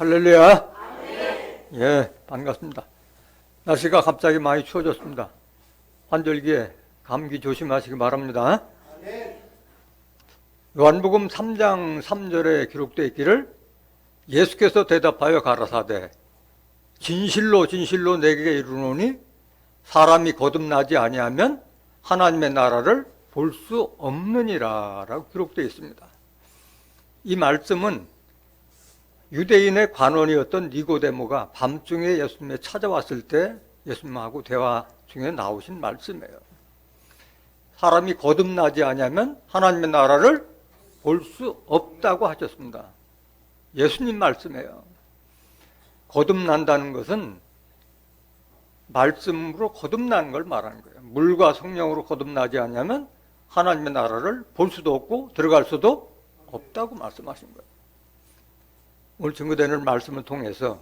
할렐루야. 예, 반갑습니다. 날씨가 갑자기 많이 추워졌습니다. 환절기에 감기 조심하시기 바랍니다. 요한복음 3장 3절에 기록되어 있기를 예수께서 대답하여 가라사대 진실로 진실로 내게 이르노니 사람이 거듭나지 아니하면 하나님의 나라를 볼 수 없느니라 라고 기록되어 있습니다. 이 말씀은 유대인의 관원이었던 니고데모가 밤중에 예수님에 찾아왔을 때 예수님하고 대화 중에 나오신 말씀이에요. 사람이 거듭나지 아니하면 하나님의 나라를 볼 수 없다고 하셨습니다. 예수님 말씀이에요. 거듭난다는 것은 말씀으로 거듭나는 걸 말하는 거예요. 물과 성령으로 거듭나지 않으면 하나님의 나라를 볼 수도 없고 들어갈 수도 없다고 말씀하신 거예요. 오늘 증거되는 말씀을 통해서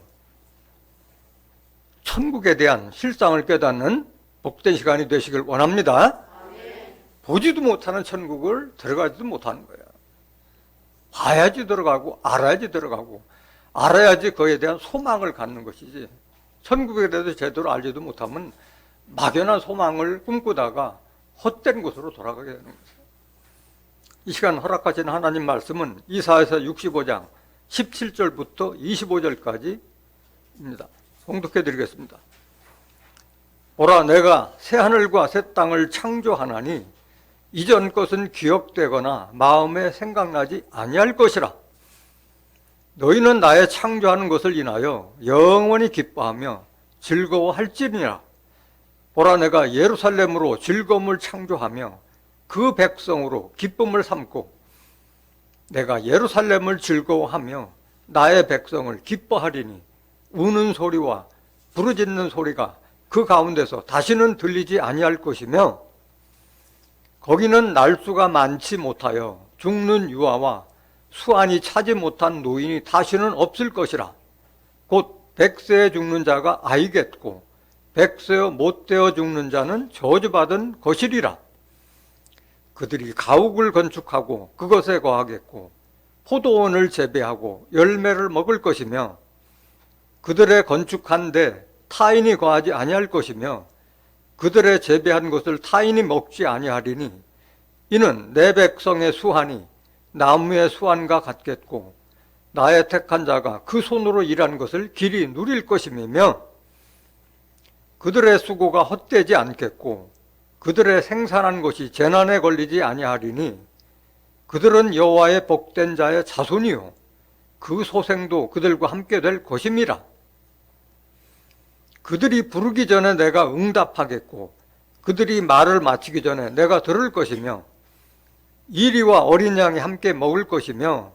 천국에 대한 실상을 깨닫는 복된 시간이 되시길 원합니다. 보지도 못하는 천국을 들어가지도 못하는 거예요. 봐야지 들어가고 알아야지 들어가고 알아야지 그에 대한 소망을 갖는 것이지, 천국에 대해서 제대로 알지도 못하면 막연한 소망을 꿈꾸다가 헛된 곳으로 돌아가게 되는 거예요. 이 시간 허락하신 하나님 말씀은 이사야서 65장 17절부터 25절까지입니다. 봉독해 드리겠습니다. 보라, 내가 새하늘과 새 땅을 창조하나니 이전 것은 기억되거나 마음에 생각나지 아니할 것이라. 너희는 나의 창조하는 것을 인하여 영원히 기뻐하며 즐거워할지니라. 보라, 내가 예루살렘으로 즐거움을 창조하며 그 백성으로 기쁨을 삼고 내가 예루살렘을 즐거워하며 나의 백성을 기뻐하리니 우는 소리와 부르짖는 소리가 그 가운데서 다시는 들리지 아니할 것이며 거기는 날수가 많지 못하여 죽는 유아와 수완이 차지 못한 노인이 다시는 없을 것이라. 곧 백세에 죽는 자가 아이겠고 백세여 못되어 죽는 자는 저주받은 것이리라. 그들이 가옥을 건축하고 그것에 거하겠고 포도원을 재배하고 열매를 먹을 것이며 그들의 건축한 데 타인이 거하지 아니할 것이며 그들의 재배한 것을 타인이 먹지 아니하리니 이는 내 백성의 수한이 나무의 수한과 같겠고 나의 택한 자가 그 손으로 일한 것을 길이 누릴 것이며 그들의 수고가 헛되지 않겠고 그들의 생산한 것이 재난에 걸리지 아니하리니 그들은 여호와의 복된 자의 자손이요 그 소생도 그들과 함께 될 것임이라. 그들이 부르기 전에 내가 응답하겠고 그들이 말을 마치기 전에 내가 들을 것이며 이리와 어린 양이 함께 먹을 것이며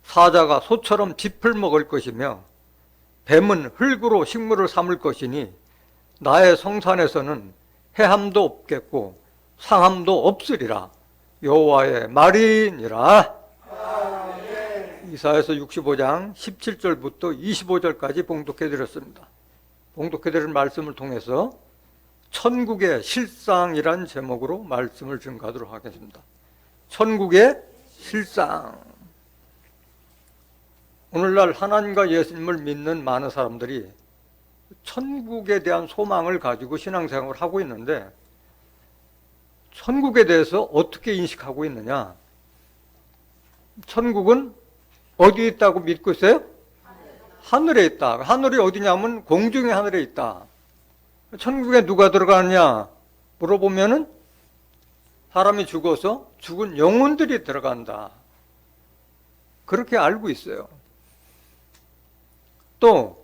사자가 소처럼 짚을 먹을 것이며 뱀은 흙으로 식물을 삼을 것이니 나의 성산에서는 해함도 없겠고 상함도 없으리라. 여호와의 말이니라. 이사야서 65장 17절부터 25절까지 봉독해 드렸습니다. 봉독해 드린 말씀을 통해서 천국의 실상이란 제목으로 말씀을 증거하도록 하겠습니다. 천국의 실상. 오늘날 하나님과 예수님을 믿는 많은 사람들이 천국에 대한 소망을 가지고 신앙생활을 하고 있는데 천국에 대해서 어떻게 인식하고 있느냐? 천국은 어디에 있다고 믿고 있어요? 하늘에 있다. 하늘이 어디냐면 공중의 하늘에 있다. 천국에 누가 들어가느냐 물어보면은 사람이 죽어서 죽은 영혼들이 들어간다. 그렇게 알고 있어요. 또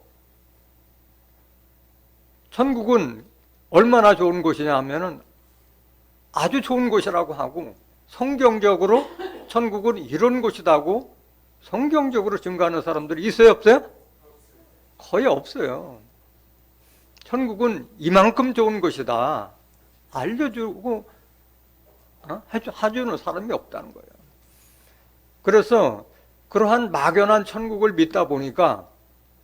천국은 얼마나 좋은 곳이냐 하면은 아주 좋은 곳이라고 하고 성경적으로 천국은 이런 곳이다고 성경적으로 증거하는 사람들이 있어요, 없어요? 거의 없어요. 천국은 이만큼 좋은 곳이다 알려주고 해주는 사람이 없다는 거예요. 그래서 그러한 막연한 천국을 믿다 보니까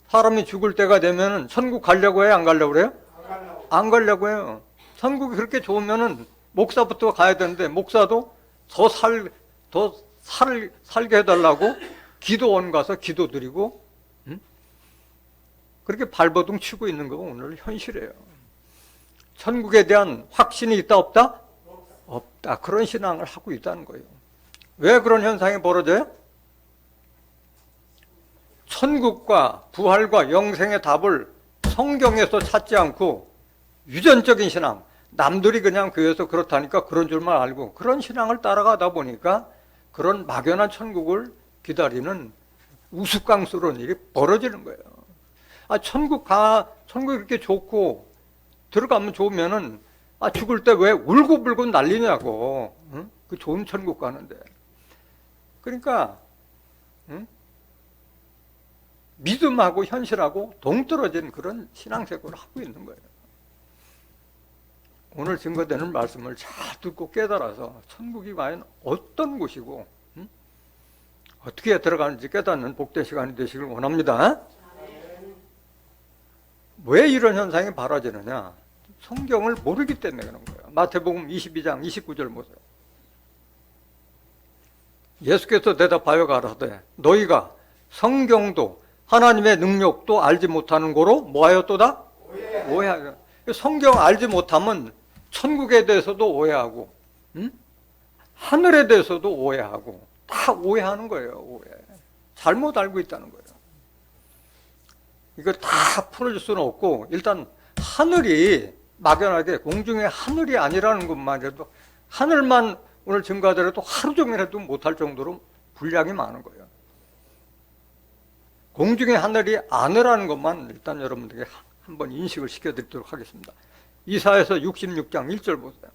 사람이 죽을 때가 되면 천국 가려고 해요, 안 가려고 그래요? 안 가려고 해요. 천국이 그렇게 좋으면은 목사부터 가야 되는데 목사도 더 살게 해달라고 기도원 가서 기도 드리고 그렇게 발버둥 치고 있는 거가 오늘 현실이에요. 천국에 대한 확신이 있다 없다? 없다. 그런 신앙을 하고 있다는 거예요. 왜 그런 현상이 벌어져요? 천국과 부활과 영생의 답을 성경에서 찾지 않고 유전적인 신앙, 남들이 그냥 교회에서 그렇다니까 그런 줄만 알고 그런 신앙을 따라가다 보니까 그런 막연한 천국을 기다리는 우스꽝스러운 일이 벌어지는 거예요. 천국 이렇게 좋고 들어가면 좋으면은 죽을 때 왜 울고불고 난리냐고. 응? 그 좋은 천국 가는데. 그러니까 믿음하고 현실하고 동떨어진 그런 신앙생활을 하고 있는 거예요. 오늘 증거되는 말씀을 잘 듣고 깨달아서 천국이 과연 어떤 곳이고 어떻게 들어가는지 깨닫는 복된 시간이 되시길 원합니다. 왜 이런 현상이 벌어지느냐? 성경을 모르기 때문에 그런 거예요. 마태복음 22장 29절 보세요. 예수께서 대답하여 가라사대 너희가 성경도 하나님의 능력도 알지 못하는 고로 뭐하였도다? 오해하여. 성경 알지 못하면 천국에 대해서도 오해하고 하늘에 대해서도 오해하고 다 오해하는 거예요. 오해. 잘못 알고 있다는 거예요. 이거 다 풀어줄 수는 없고 일단 하늘이 막연하게 공중의 하늘이 아니라는 것만 해도 하늘만 오늘 증거하더라도 하루 종일 해도 못할 정도로 분량이 많은 거예요. 공중의 하늘이 아니라는 것만 일단 여러분들에게 한번 인식을 시켜드리도록 하겠습니다. 이사야서 66장 1절 보세요.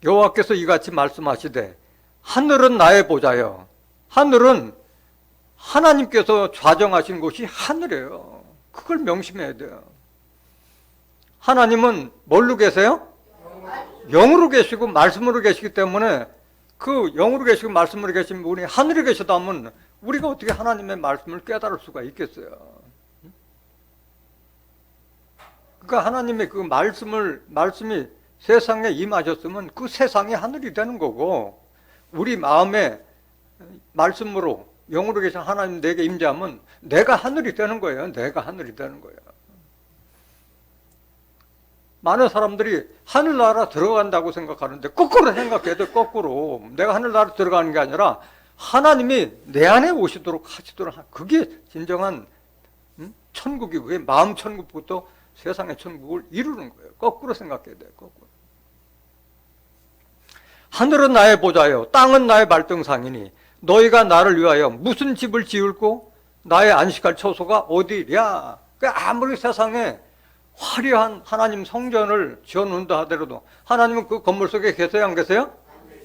여호와께서 이같이 말씀하시되 하늘은 나의 보좌여. 하늘은 하나님께서 좌정하신 곳이 하늘이에요. 그걸 명심해야 돼요. 하나님은 뭘로 계세요? 영으로 계시고 말씀으로 계시기 때문에 그 영으로 계시고 말씀으로 계신 분이 하늘에 계시다면 우리가 어떻게 하나님의 말씀을 깨달을 수가 있겠어요? 그러니까 하나님의 그 말씀이 세상에 임하셨으면 그 세상이 하늘이 되는 거고 우리 마음에 말씀으로 영으로 계신 하나님 내게 임재하면 내가 하늘이 되는 거예요. 내가 하늘이 되는 거예요. 많은 사람들이 하늘나라 들어간다고 생각하는데 거꾸로 생각해야 돼. 거꾸로. 내가 하늘나라 들어가는 게 아니라 하나님이 내 안에 오시도록 하시도록 그게 진정한 천국이고 그게 마음 천국부터 세상의 천국을 이루는 거예요. 거꾸로 생각해야 돼요. 거꾸로. 하늘은 나의 보좌요 땅은 나의 발등상이니 너희가 나를 위하여 무슨 집을 지을고 나의 안식할 처소가 어디랴. 그러니까 아무리 세상에 화려한 하나님 성전을 지어놓는다 하더라도 하나님은 그 건물 속에 계세요? 안 계세요?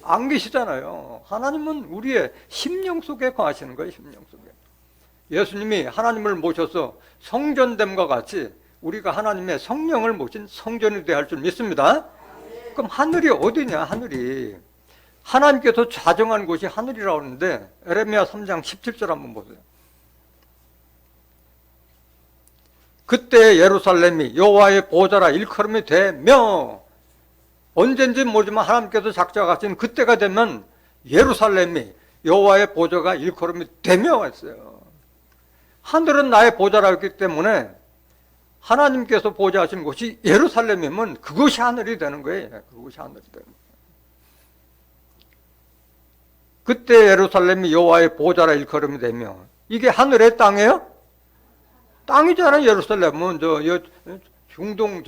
안 계시잖아요. 하나님은 우리의 심령 속에 거하시는 거예요. 심령 속에. 예수님이 하나님을 모셔서 성전됨과 같이 우리가 하나님의 성령을 모신 성전이 되어야 할 줄 믿습니다. 그럼 하늘이 어디냐? 하늘이 하나님께서 좌정한 곳이 하늘이라고 하는데 에레미야 3장 17절 한번 보세요. 그때 예루살렘이 여호와의 보좌라 일컬음이 되며 언젠지 모르지만 하나님께서 작정하신 그때가 되면 예루살렘이 여호와의 보좌가 일컬음이 되며 했어요. 하늘은 나의 보좌라고 했기 때문에 하나님께서 보좌하신 곳이 예루살렘이면 그것이 하늘이 되는 거예요. 그것이 하늘이 되는 거예요. 그때 예루살렘이 여호와의 보좌라 일컬음이 되며 이게 하늘의 땅이에요? 땅이잖아요. 예루살렘은 중동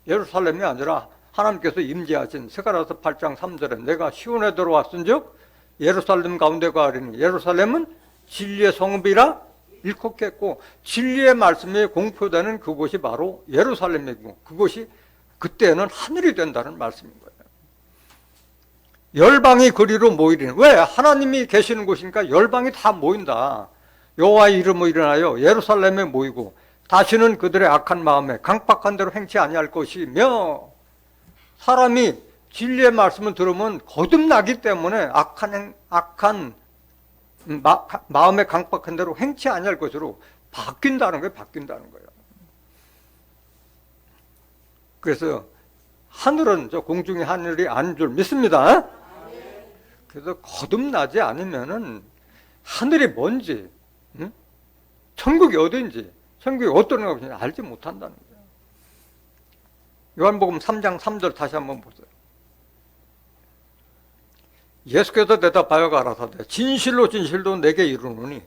예루살렘이 아니라 하나님께서 임재하신 스가랴서 8장 3절에 내가 시온에 들어왔은즉 예루살렘 가운데 거하리니 예루살렘은 진리의 성읍이라 일컫겠고 진리의 말씀이 공표되는 그곳이 바로 예루살렘이고 그곳이 그때는 하늘이 된다는 말씀인 거예요. 열방이 그리로 모이리니 왜? 하나님이 계시는 곳이니까 열방이 다 모인다. 여호와의 이름으로 일어나여 예루살렘에 모이고 다시는 그들의 악한 마음에 강팍한 대로 행치 아니할 것이며 사람이 진리의 말씀을 들으면 거듭나기 때문에 악한 마음에 강팍한 대로 행치 아니할 것으로 바뀐다는 거예요. 바뀐다는 거예요. 그래서 하늘은 저 공중의 하늘이 아닌 줄 믿습니다. 그래서 거듭나지 않으면은 하늘이 뭔지 천국이 어딘지 천국이 어떤 것인지 알지 못한다는 거예요. 요한복음 3장 3절 다시 한번 보세요. 예수께서 대답하여 가라사대 진실로 진실로 내게 이르노니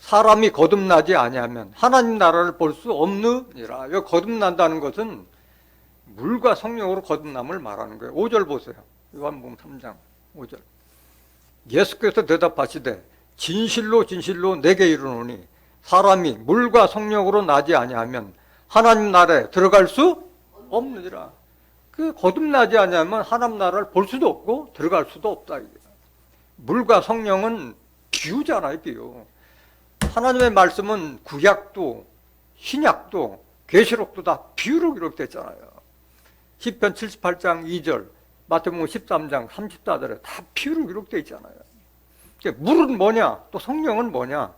사람이 거듭나지 아니하면 하나님 나라를 볼 수 없느니라. 여기 거듭난다는 것은 물과 성령으로 거듭남을 말하는 거예요. 5절 보세요. 요한복음 3장 5절. 예수께서 대답하시되 진실로 진실로 내게 이르노니 사람이 물과 성령으로 나지 아니하면 하나님 나라에 들어갈 수 없느니라. 그 거듭나지 아니하면 하나님 나라를 볼 수도 없고 들어갈 수도 없다. 물과 성령은 비유잖아요, 비유. 하나님의 말씀은 구약도 신약도 계시록도 다 비유로 기록됐잖아요. 시편 78장 2절, 마태복음 13장 34절에 다 비유로 기록되어 있잖아요. 물은 뭐냐? 또 성령은 뭐냐?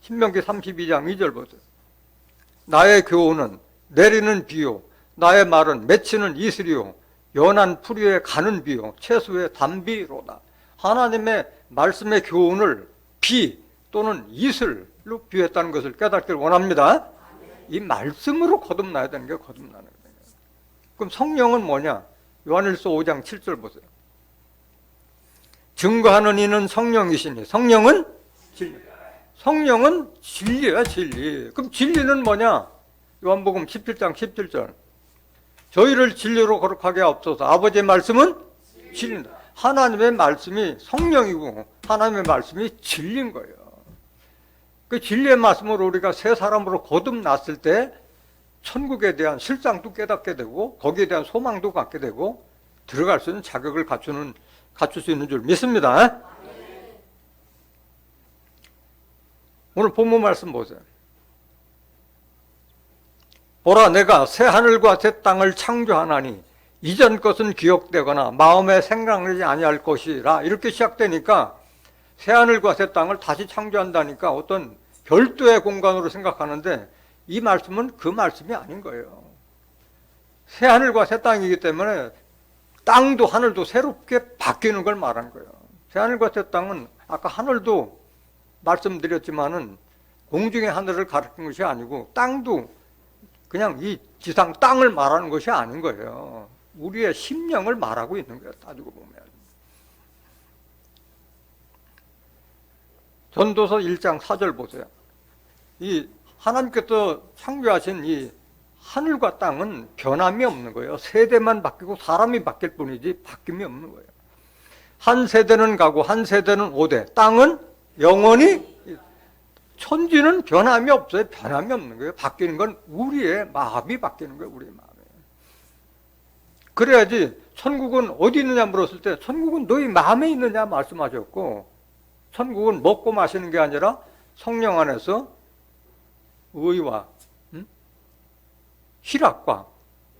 신명기 32장 2절 보세요. 나의 교훈은 내리는 비요, 나의 말은 맺히는 이슬이요, 연한 풀 위에 가는 비요, 채소의 단비로다. 하나님의 말씀의 교훈을 비 또는 이슬로 비유했다는 것을 깨닫기를 원합니다. 이 말씀으로 거듭나야 되는 게 거듭나는 거예요. 그럼 성령은 뭐냐? 요한일서 5장 7절 보세요. 증거하는 이는 성령이시니 성령은 진리. 성령은 진리야, 진리. 그럼 진리는 뭐냐? 요한복음 17장 17절. 저희를 진리로 거룩하게 하옵소서. 아버지의 말씀은 진리다. 하나님의 말씀이 성령이고 하나님의 말씀이 진리인 거예요. 그 진리의 말씀으로 우리가 새 사람으로 거듭났을 때 천국에 대한 실상도 깨닫게 되고 거기에 대한 소망도 갖게 되고 들어갈 수 있는 자격을 갖출 수 있는 줄 믿습니다. 오늘 본문 말씀 보세요. 보라, 내가 새 하늘과 새 땅을 창조하나니 이전 것은 기억되거나 마음에 생각나지 아니할 것이라. 이렇게 시작되니까 새 하늘과 새 땅을 다시 창조한다니까 어떤 별도의 공간으로 생각하는데 이 말씀은 그 말씀이 아닌 거예요. 새 하늘과 새 땅이기 때문에 땅도 하늘도 새롭게 바뀌는 걸 말하는 거예요. 새 하늘과 새 땅은 아까 하늘도 말씀드렸지만은 공중의 하늘을 가리키는 것이 아니고 땅도 그냥 이 지상 땅을 말하는 것이 아닌 거예요. 우리의 심령을 말하고 있는 거예요. 따지고 보면. 전도서 1장 4절 보세요. 이 하나님께서 창조하신 이 하늘과 땅은 변함이 없는 거예요. 세대만 바뀌고 사람이 바뀔 뿐이지 바뀜이 없는 거예요. 한 세대는 가고 한 세대는 오되 땅은 영원히, 천지는 변함이 없어요. 변함이 없는 거예요. 바뀌는 건 우리의 마음이 바뀌는 거예요. 우리의 마음이. 그래야지 천국은 어디 있느냐 물었을 때 천국은 너희 마음에 있느냐 말씀하셨고, 천국은 먹고 마시는 게 아니라 성령 안에서 의와 희락과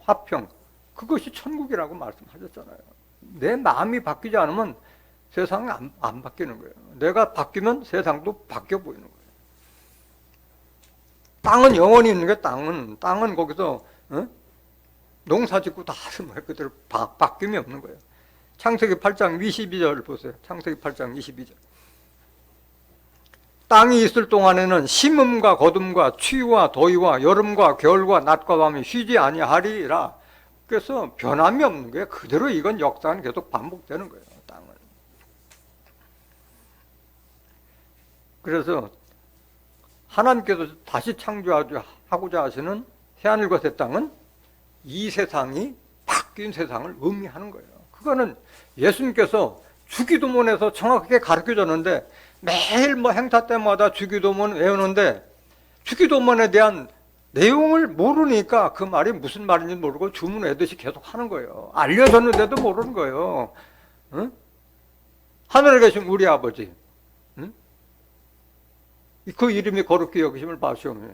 화평, 그것이 천국이라고 말씀하셨잖아요. 내 마음이 바뀌지 않으면 세상은 안 바뀌는 거예요. 내가 바뀌면 세상도 바뀌어 보이는 거예요. 땅은 영원히 있는 게 땅은 거기서 농사 짓고 다 그대로 바뀜이 없는 거예요. 창세기 8장 22절 보세요. 창세기 8장 22절. 땅이 있을 동안에는 심음과 거둠과 추위와 더위와 여름과 겨울과 낮과 밤이 쉬지 아니하리라. 그래서 변함이 없는 거예요. 그대로 이건 역사는 계속 반복되는 거예요. 땅은. 그래서 하나님께서 다시 창조하고자 하시는 새하늘과 새 땅은 이 세상이 바뀐 세상을 의미하는 거예요. 그거는 예수님께서 주기도문에서 정확하게 가르쳐줬는데 매일 행사 때마다 주기도문 외우는데 주기도문에 대한 내용을 모르니까 그 말이 무슨 말인지 모르고 주문 외듯이 계속 하는 거예요. 알려줬는데도 모르는 거예요. 응? 하늘에 계신 우리 아버지, 응? 그 이름이 거룩히 여기심을 받으시오며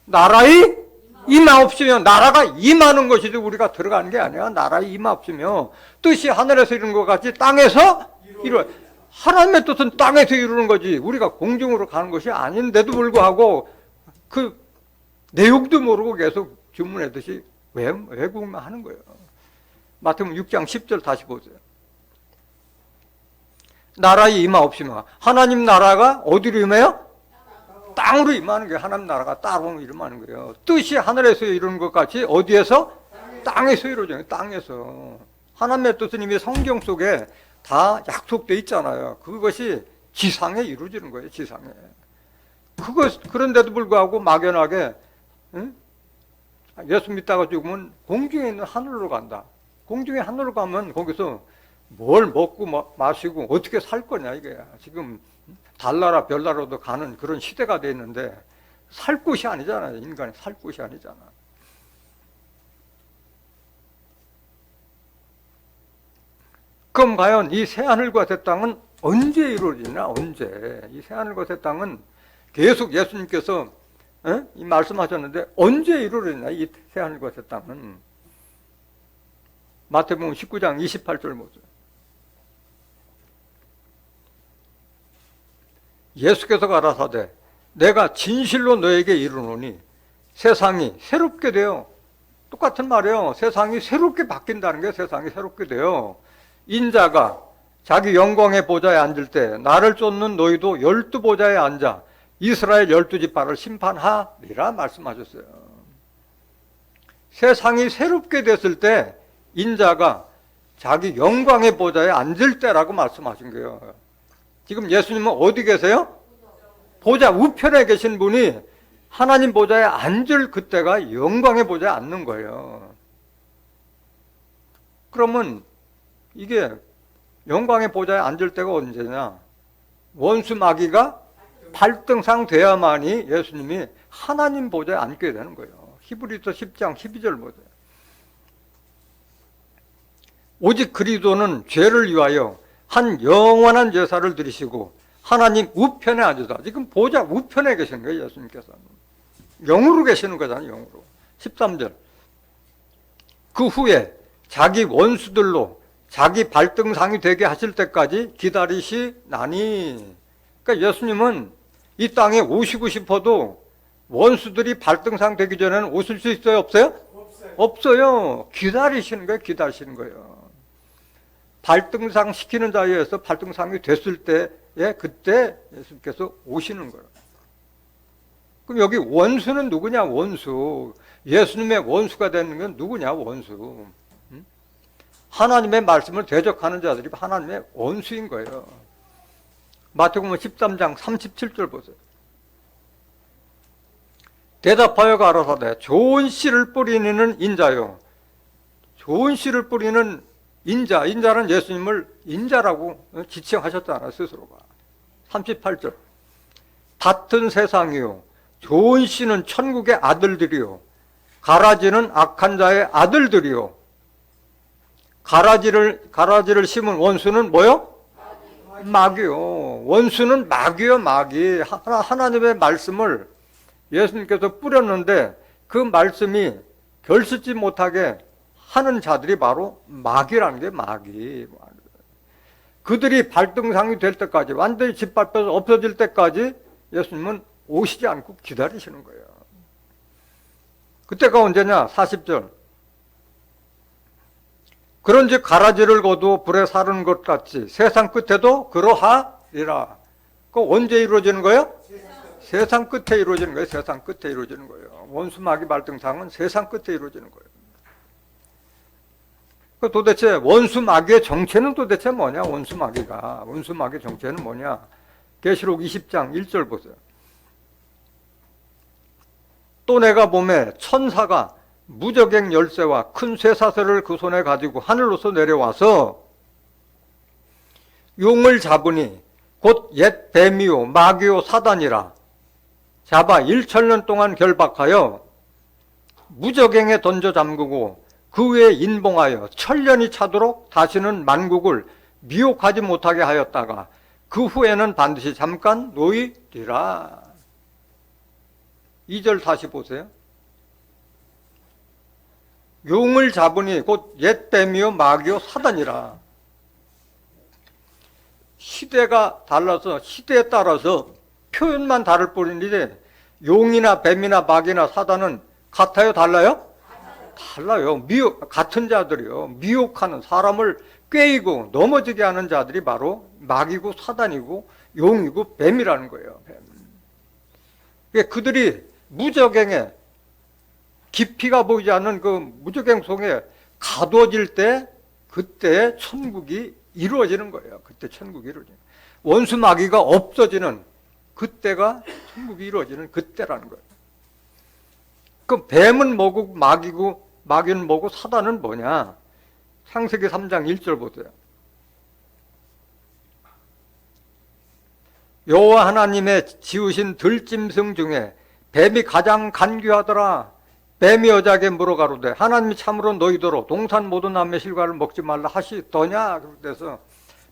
나라의 임하옵시며, 나라가 임하는 것이지 우리가 들어가는 게 아니야. 나라의 임하옵시며 뜻이 하늘에서 이루는 것 같이 땅에서 이루어. 하나님의 뜻은 땅에서 이루는 거지 우리가 공중으로 가는 것이 아닌데도 불구하고 그 내용도 모르고 계속 주문하듯이 외국만 하는 거예요. 마태복음 6장 10절 다시 보세요. 나라의 임하옵시며, 하나님 나라가 어디로 임해요? 땅으로 임하는 거예요. 하나님 나라가 땅으로 임하는 거예요. 뜻이 하늘에서 이루는 것 같이 어디에서? 땅에서 이루어져요. 땅에서. 하나님의 뜻은 이미 성경 속에 다 약속되어 있잖아요. 그것이 지상에 이루어지는 거예요. 지상에. 그런데도 불구하고 막연하게 응? 예수 믿다가 죽으면 공중에 있는 하늘로 간다. 공중에 하늘로 가면 거기서 뭘 먹고 마시고 어떻게 살 거냐 이게. 지금 달나라 별나라도 가는 그런 시대가 돼 있는데 살 곳이 아니잖아요. 인간이 살 곳이 아니잖아. 그럼 과연 이 새하늘과 새 땅은 언제 이루어지나? 언제? 이 새하늘과 새 땅은 계속 예수님께서 이 말씀하셨는데 언제 이루어지나? 이 새하늘과 새 땅은. 마태복음 19장 28절 보세요. 예수께서 가라사대 내가 진실로 너에게 이르노니 세상이 새롭게 되어, 똑같은 말이에요. 세상이 새롭게 바뀐다는 게 세상이 새롭게 돼요. 인자가 자기 영광의 보좌에 앉을 때 나를 쫓는 너희도 12보좌에 앉아 이스라엘 12지파를 심판하리라 말씀하셨어요. 세상이 새롭게 됐을 때 인자가 자기 영광의 보좌에 앉을 때라고 말씀하신 거예요. 지금 예수님은 어디 계세요? 보좌 우편에 계신 분이 하나님 보좌에 앉을 그때가 영광의 보좌에 앉는 거예요. 그러면 이게 영광의 보좌에 앉을 때가 언제냐? 원수 마귀가 발등상 돼야만이 예수님이 하나님 보좌에 앉게 되는 거예요. 히브리서 10장 12절 보세요. 오직 그리스도는 죄를 위하여 한 영원한 제사를 드리시고 하나님 우편에 앉으사. 지금 보좌 우편에 계신 거예요. 예수님께서는 영으로 계시는 거잖아요. 영으로. 13절 그 후에 자기 원수들로 자기 발등상이 되게 하실 때까지 기다리시나니. 그러니까 예수님은 이 땅에 오시고 싶어도 원수들이 발등상 되기 전에는 오실 수 있어요? 없어요? 없어요. 기다리시는 거예요. 기다리시는 거예요. 발등상 시키는 자리에서 발등상이 됐을 때에 그때 예수님께서 오시는 거예요. 그럼 여기 원수는 누구냐? 원수. 예수님의 원수가 되는 건 누구냐? 원수. 하나님의 말씀을 대적하는 자들이 하나님의 원수인 거예요. 마태복음 13장 37절 보세요. 대답하여 가라사대 좋은 씨를 뿌리는 인자요. 좋은 씨를 뿌리는 인자. 인자는 예수님을 인자라고 지칭하셨잖아요. 스스로가. 38절 같은 세상이요 좋은 씨는 천국의 아들들이요 가라지는 악한 자의 아들들이요. 가라지를 심은 원수는 뭐요? 마귀요. 원수는 마귀요. 마귀. 하나님의 말씀을 예수님께서 뿌렸는데 그 말씀이 결실지 못하게 하는 자들이 바로 마귀라는 게 마귀. 그들이 발등상이 될 때까지, 완전히 짓밟혀서 없어질 때까지 예수님은 오시지 않고 기다리시는 거예요. 그때가 언제냐? 40절 그런즉 가라지를 거두어 불에 사르는 것 같이 세상 끝에도 그러하리라. 그 언제 이루어지는 거예요? 세상 끝에 이루어지는 거예요. 세상 끝에 이루어지는 거예요. 원수 마귀 발등상은 세상 끝에 이루어지는 거예요. 그 도대체 원수 마귀의 정체는 도대체 뭐냐? 원수 마귀의 정체는 뭐냐? 계시록 20장 1절 보세요. 또 내가 보매 천사가 무저갱 열쇠와 큰 쇠사슬을 그 손에 가지고 하늘로서 내려와서 용을 잡으니 곧 옛 뱀이요 마귀요 사단이라 잡아 1천년 동안 결박하여 무저갱에 던져 잠그고 그 위에 인봉하여 천년이 차도록 다시는 만국을 미혹하지 못하게 하였다가 그 후에는 반드시 잠깐 놓이리라. 2절 다시 보세요. 용을 잡으니 곧 옛 뱀이요 마귀요 사단이라. 시대가 달라서 시대에 따라서 표현만 다를 뿐인데 용이나 뱀이나 마귀나 사단은 같아요? 달라요? 달라요. 같은 자들이요. 미혹하는 사람을 꾀이고 넘어지게 하는 자들이 바로 마귀고 사단이고 용이고 뱀이라는 거예요. 뱀. 그들이 무적행에 깊이가 보이지 않는 그 무적행 속에 가두어질 때 그때 천국이 이루어지는 거예요. 그때 천국이 이루어지는 거예요. 원수 마귀가 없어지는 그때가 천국이 이루어지는 그때라는 거예요. 그 뱀은 뭐고 마귀는 뭐고 사단은 뭐냐? 창세기 3장 1절 보세요. 여호와 하나님의 지으신 들짐승 중에 뱀이 가장 간교하더라. 뱀이 여자에게 물어가로되 하나님이 참으로 너희더러 동산 모든 나무의 실과를 먹지 말라 하시더냐. 그래서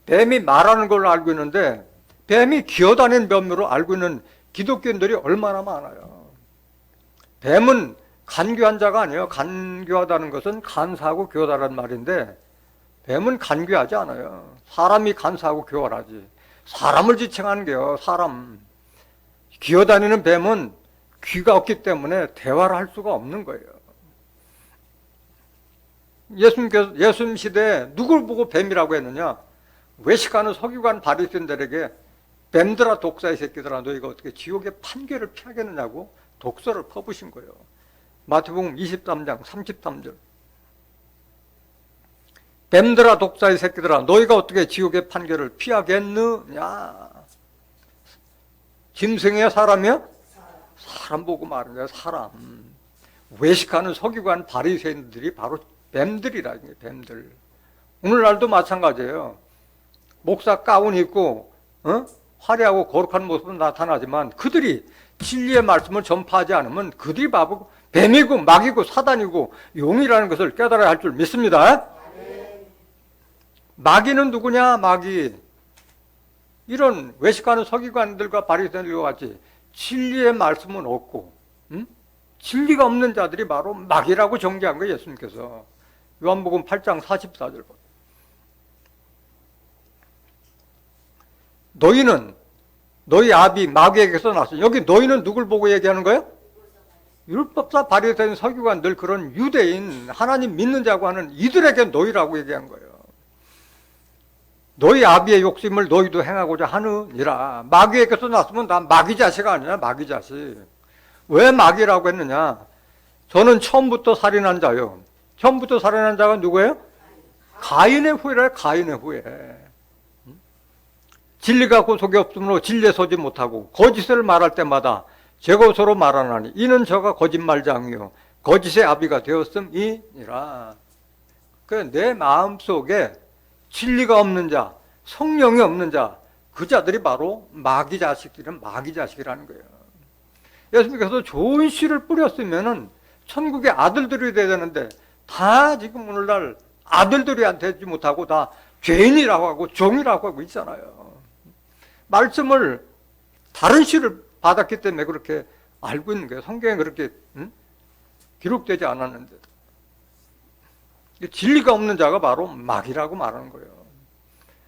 뱀이 말하는 걸로 알고 있는데 뱀이 기어다니는 뱀으로 알고 있는 기독교인들이 얼마나 많아요. 뱀은 간교한 자가 아니에요. 간교하다는 것은 간사하고 교활하다는 말인데 뱀은 간교하지 않아요. 사람이 간사하고 교활하지. 사람을 지칭하는 게요. 사람. 기어다니는 뱀은 귀가 없기 때문에 대화를 할 수가 없는 거예요. 예수님 시대에 누굴 보고 뱀이라고 했느냐? 외식하는 서기관 바리새인들에게 뱀들아 독사의 새끼들아 너희가 어떻게 지옥의 판결을 피하겠느냐고 독서를 퍼부신 거예요. 마태복음 23장 33절. 뱀들아 독사의 새끼들아 너희가 어떻게 지옥의 판결을 피하겠느냐. 짐승이야 사람이야? 사람 보고 말하는 거야. 사람. 외식하는 서기관 바리새인들이 바로 뱀들이라는 거예요. 뱀들. 오늘날도 마찬가지예요. 목사 가운 입고 화려하고 거룩한 모습은 나타나지만 그들이 진리의 말씀을 전파하지 않으면 그들이 바보 뱀이고 마귀고 사단이고 용이라는 것을 깨달아야 할 줄 믿습니다. 마귀는 누구냐? 마귀. 이런 외식하는 서기관들과 바리새인들과 같이 진리의 말씀은 없고 진리가 없는 자들이 바로 마귀라고 정죄한 거예요. 예수님께서. 요한복음 8장 44절. 너희는 너희 아비 마귀에게서 났어. 여기 너희는 누굴 보고 얘기하는 거예요? 율법사 바리새인 서기관들 그런 유대인 하나님 믿는 자고 하는 이들에게 너희라고 얘기한 거예요. 너희 아비의 욕심을 너희도 행하고자 하느니라. 마귀에게서 났으면 나 마귀 자식 아니냐? 마귀 자식. 왜 마귀라고 했느냐? 저는 처음부터 살인한 자요. 처음부터 살인한 자가 누구예요? 가인의 후예라. 가인의 후예. 진리가 그 속에 없으므로 진리에 서지 못하고 거짓을 말할 때마다 제 것으로 말하나니 이는 저가 거짓말장이요 거짓의 아비가 되었음이니라. 그래서 내 마음속에 진리가 없는 자, 성령이 없는 자, 그 자들이 바로 마귀 자식들은 마귀 자식이라는 거예요. 예수님께서 좋은 씨를 뿌렸으면은 천국의 아들들이 돼야 되는데 다 지금 오늘날 아들들이 되지 못하고 다 죄인이라고 하고 종이라고 하고 있잖아요. 말씀을 다른 씨를 받았기 때문에 그렇게 알고 있는 거예요. 성경에 그렇게 기록되지 않았는데. 진리가 없는 자가 바로 마귀라고 말하는 거예요.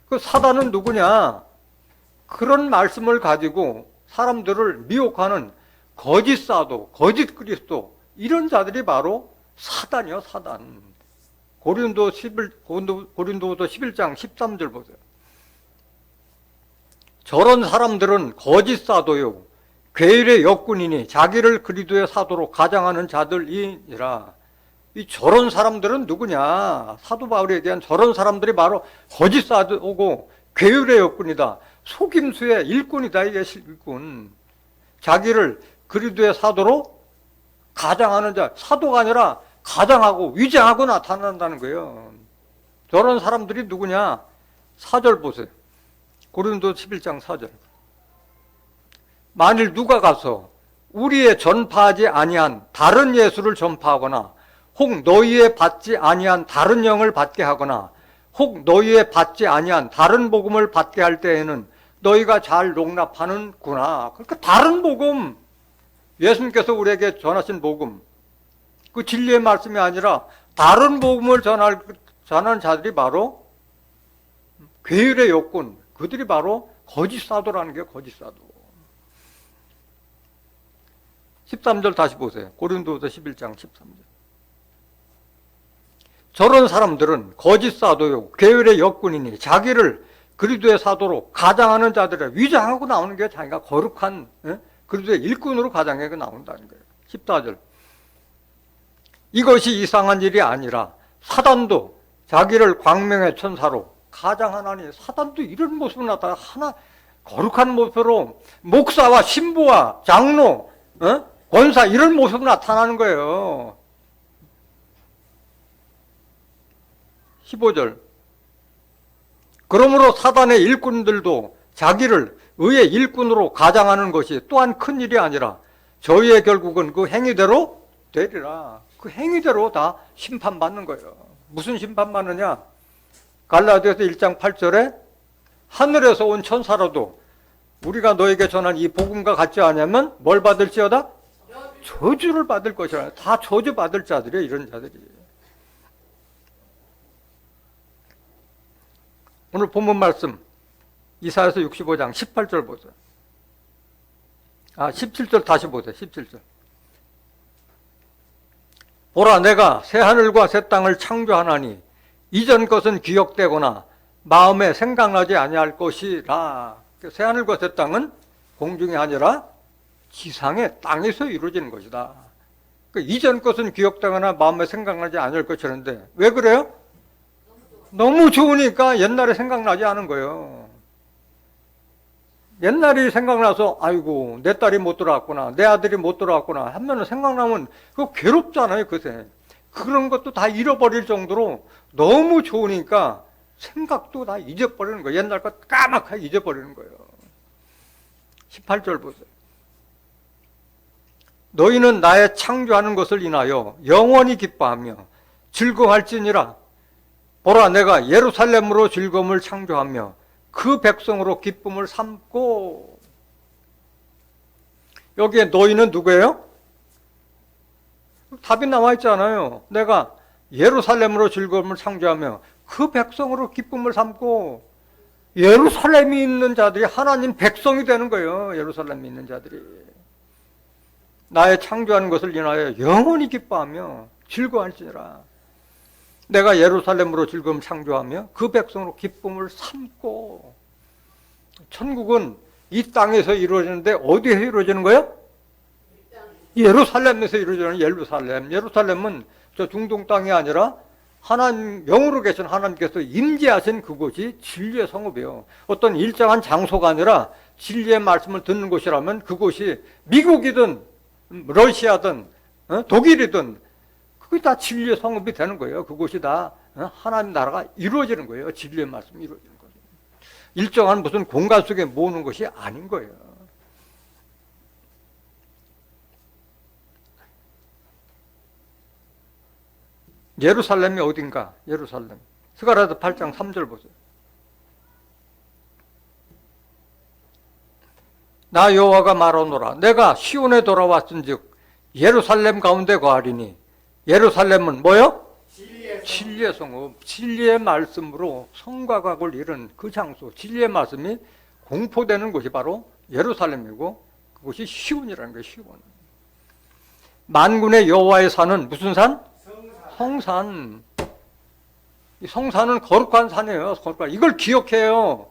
그 사단은 누구냐? 그런 말씀을 가지고 사람들을 미혹하는 거짓 사도, 거짓 그리스도 이런 자들이 바로 사단이요. 사단. 고린도서 11장 13절 보세요. 저런 사람들은 거짓 사도요 괴율의 역군이니 자기를 그리스도의 사도로 가장하는 자들이니라. 이 저런 사람들은 누구냐? 사도 바울이 얘기한 저런 사람들이 바로 거짓 사도고 괴율의 역군이다. 속임수의 일꾼이다. 이게 일꾼. 자기를 그리스도의 사도로 가장하는 자. 사도가 아니라 가장하고 위장하고 나타난다는 거예요. 저런 사람들이 누구냐? 4절 보세요. 고린도 11장 4절. 만일 누가 가서 우리의 전파하지 아니한 다른 예수를 전파하거나 혹 너희의 받지 아니한 다른 영을 받게 하거나 혹 너희의 받지 아니한 다른 복음을 받게 할 때에는 너희가 잘 용납하는구나. 그러니까 다른 복음, 예수님께서 우리에게 전하신 복음, 그 진리의 말씀이 아니라 다른 복음을 전하는 자들이 바로 괴율의 욕군, 그들이 바로 거짓 사도라는 게 거짓 사도. 13절 다시 보세요. 고린도서 11장 13절. 저런 사람들은 거짓 사도요 괴율의 역군이니 자기를 그리스도의 사도로 가장하는 자들을 위장하고 나오는 게 자기가 거룩한 그래도 일꾼으로 가장에게 나온다는 거예요. 14절. 이것이 이상한 일이 아니라 사단도 자기를 광명의 천사로 가장하나니, 사단도 이런 모습을 나타나 하나 거룩한 모습으로 목사와 신부와 장로, 권사 이런 모습으로 나타나는 거예요. 15절. 그러므로 사단의 일꾼들도 자기를 의의 일꾼으로 가장하는 것이 또한 큰 일이 아니라 저희의 결국은 그 행위대로 되리라. 그 행위대로 다 심판받는 거예요. 무슨 심판받느냐? 갈라디아서 1장 8절에 하늘에서 온 천사라도 우리가 너에게 전한 이 복음과 같지 않으면 뭘 받을지어다? 저주를 받을 것이라. 다 저주 받을 자들이에요. 이런 자들이. 오늘 본문 말씀 이사야서 65장 18절 보세요. 17절 다시 보세요. 17절. 보라, 내가 새하늘과 새 땅을 창조하나니 이전 것은 기억되거나 마음에 생각나지 아니할 것이라. 새하늘과 새 땅은 공중이 아니라 지상의 땅에서 이루어지는 것이다. 이전 것은 기억되거나 마음에 생각나지 않을 것이라는데 왜 그래요? 너무 좋으니까 옛날에 생각나지 않은 거예요. 옛날이 생각나서 아이고 내 딸이 못 들어왔구나, 내 아들이 못 들어왔구나 하면 생각나면 그거 괴롭잖아요. 그새 그런 것도 다 잃어버릴 정도로 너무 좋으니까 생각도 다 잊어버리는 거예요. 옛날 것 까맣게 잊어버리는 거예요. 18절 보세요. 너희는 나의 창조하는 것을 인하여 영원히 기뻐하며 즐거워할지니라. 보라, 내가 예루살렘으로 즐거움을 창조하며 그 백성으로 기쁨을 삼고. 여기에 너희는 누구예요? 답이 나와 있잖아요. 내가 예루살렘으로 즐거움을 창조하며 그 백성으로 기쁨을 삼고. 예루살렘이 있는 자들이 하나님 백성이 되는 거예요. 예루살렘이 있는 자들이 나의 창조하는 것을 인하여 영원히 기뻐하며 즐거워할지니라. 내가 예루살렘으로 즐거움 창조하며 그 백성으로 기쁨을 삼고. 천국은 이 땅에서 이루어지는데 어디에서 이루어지는 거예요? 예루살렘에서 이루어지는 예루살렘. 예루살렘은 저 중동 땅이 아니라 하나님, 영으로 계신 하나님께서 임재하신 그곳이 진리의 성읍이에요. 어떤 일정한 장소가 아니라 진리의 말씀을 듣는 곳이라면 그곳이 미국이든 러시아든 독일이든 그게 다 진리의 성읍이 되는 거예요. 그곳이 다 하나님 나라가 이루어지는 거예요. 진리의 말씀이 이루어지는 거예요. 일정한 무슨 공간 속에 모으는 것이 아닌 거예요. 예루살렘이 어딘가? 예루살렘. 스가랴서 8장 3절 보세요. 나 여호와가 말하노라. 내가 시온에 돌아왔은즉 예루살렘 가운데 거하리니. 예루살렘은 뭐요? 진리의 성읍. 진리의 말씀으로 성과각을 이룬 그 장소. 진리의 말씀이 공포되는 곳이 바로 예루살렘이고 그곳이 시온이라는 거예요. 시온. 만군의 여호와의 산은 무슨 산? 성산. 이 성산은 거룩한 산이에요. 거룩한. 이걸 기억해요.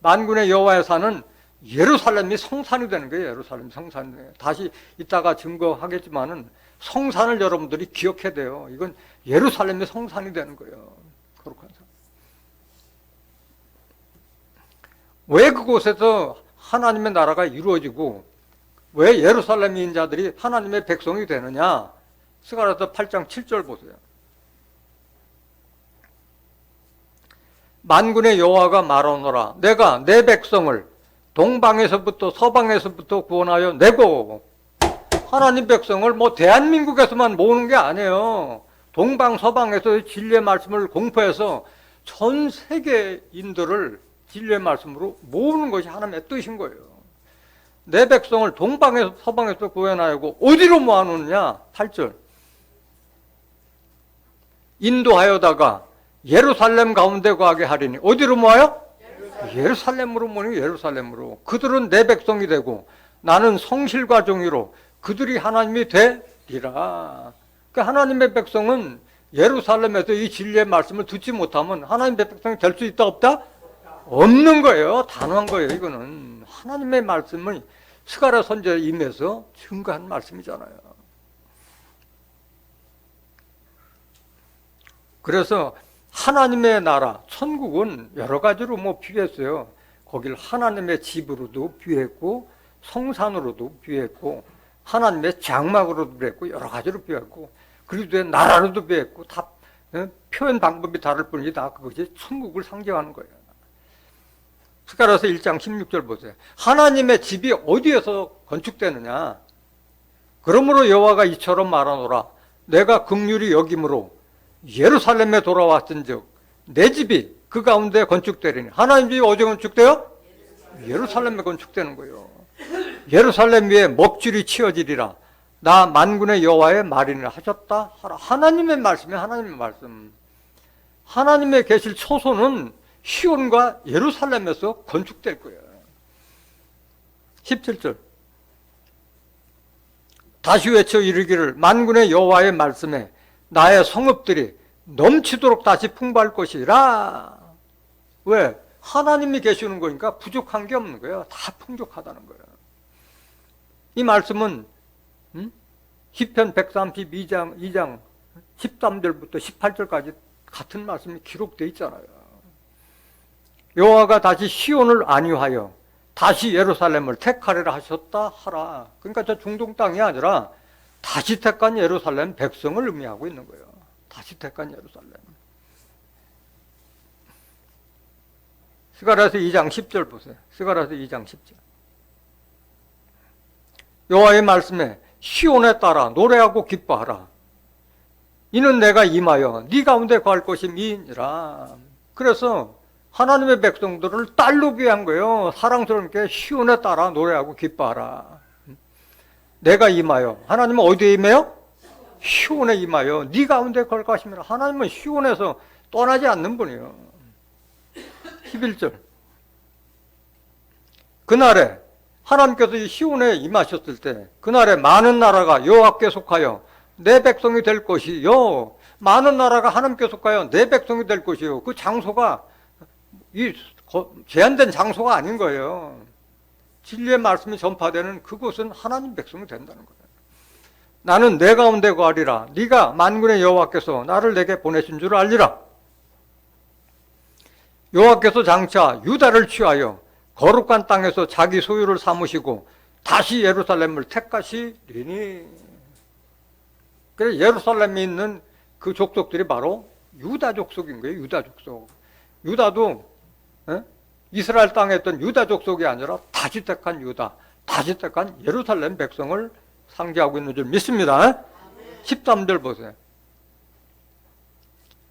만군의 여호와의 산은 예루살렘이 성산이 되는 거예요. 예루살렘이 성산이 돼요. 다시 이따가 증거하겠지만은 성산을 여러분들이 기억해야 돼요. 이건 예루살렘이 성산이 되는 거예요. 거룩한 산. 왜 그곳에서 하나님의 나라가 이루어지고 왜 예루살렘인 자들이 하나님의 백성이 되느냐? 스가랴서 8장 7절 보세요. 만군의 여호와가 말하노라. 내가 내 백성을 동방에서부터 서방에서부터 구원하여 내고. 하나님 백성을 뭐 대한민국에서만 모으는 게 아니에요. 동방 서방에서 진리의 말씀을 공포해서 전 세계인들을 진리의 말씀으로 모으는 것이 하나님의 뜻인 거예요. 내 백성을 동방에서 서방에서 구원하고 어디로 모아놓느냐? 8절. 인도하여다가 예루살렘 가운데 거하게 하리니. 어디로 모아요? 예루살렘으로 모으니. 예루살렘으로. 그들은 내 백성이 되고 나는 성실과 정의로 그들이 하나님이 되리라. 그러니까 하나님의 백성은 예루살렘에서 이 진리의 말씀을 듣지 못하면 하나님의 백성이 될 수 있다 없다? 없는 거예요. 단호한 거예요. 이거는 하나님의 말씀을 스가랴 선지자에 임해서 증거한 말씀이잖아요. 그래서 하나님의 나라, 천국은 여러 가지로 비유했어요. 거길 하나님의 집으로도 비유했고, 성산으로도 비유했고, 하나님의 장막으로도 비유했고, 여러 가지로 비유했고, 그리스도의 나라로도 비유했고, 다 표현 방법이 다를 뿐이지 다 그것이 천국을 상징하는 거예요. 스가랴서 1장 16절 보세요. 하나님의 집이 어디에서 건축되느냐? 그러므로 여호와가 이처럼 말하노라. 내가 긍휼히 여김으로 예루살렘에 돌아왔은즉 내 집이 그 가운데 건축되리니. 하나님 집이 어디 건축돼요? 예루살렘에 건축되는 거예요. 예루살렘 위에 먹줄이 치어지리라. 나 만군의 여호와의 말이니라 하셨다 하라. 하나님의 말씀이 하나님의 말씀. 하나님의 계실 초소는 시온과 예루살렘에서 건축될 거예요. 17절. 다시 외쳐 이르기를 만군의 여호와의 말씀에 나의 성읍들이 넘치도록 다시 풍부할 것이라. 왜? 하나님이 계시는 거니까 부족한 게 없는 거예요. 다 풍족하다는 거예요. 이 말씀은 시편 132장 2장 13절부터 18절까지 같은 말씀이 기록되어 있잖아요. 여호와가 다시 시온을 안위하여 다시 예루살렘을 택하리라 하셨다 하라. 그러니까 저 중동 땅이 아니라 다시 택한 예루살렘 백성을 의미하고 있는 거예요. 다시 택한 예루살렘. 스가랴서 2장 10절 보세요. 스가랴서 2장 10절. 여호와의 말씀에 시온에 따라 노래하고 기뻐하라. 이는 내가 임하여 네 가운데 거할 것이 미니라. 그래서 하나님의 백성들을 딸로 귀한 거예요. 사랑스럽게 시온에 따라 노래하고 기뻐하라. 내가 임하여. 하나님은 어디에 임해요? 시온에 임하여 네 가운데 걸 것이니라. 하나님은 시온에서 떠나지 않는 분이에요. 11절. 그날에 하나님께서 이 시온에 임하셨을 때 그날에 많은 나라가 여호와께 속하여 내 백성이 될 것이요. 많은 나라가 하나님께 속하여 내 백성이 될 것이요. 그 장소가 이 제한된 장소가 아닌 거예요. 진리의 말씀이 전파되는 그곳은 하나님 백성이 된다는 거예요. 나는 내 가운데 거하리라. 네가 만군의 여호와께서 나를 내게 보내신 줄 알리라. 여호와께서 장차 유다를 취하여 거룩한 땅에서 자기 소유를 삼으시고 다시 예루살렘을 택하시리니. 그래서 예루살렘에 있는 그 족속들이 바로 유다 족속인 거예요. 유다 족속. 유다도 이스라엘 땅에 있던 유다 족속이 아니라 다시 택한 유다, 다시 택한 예루살렘 백성을 상징하고 있는 줄 믿습니다. 13절 보세요.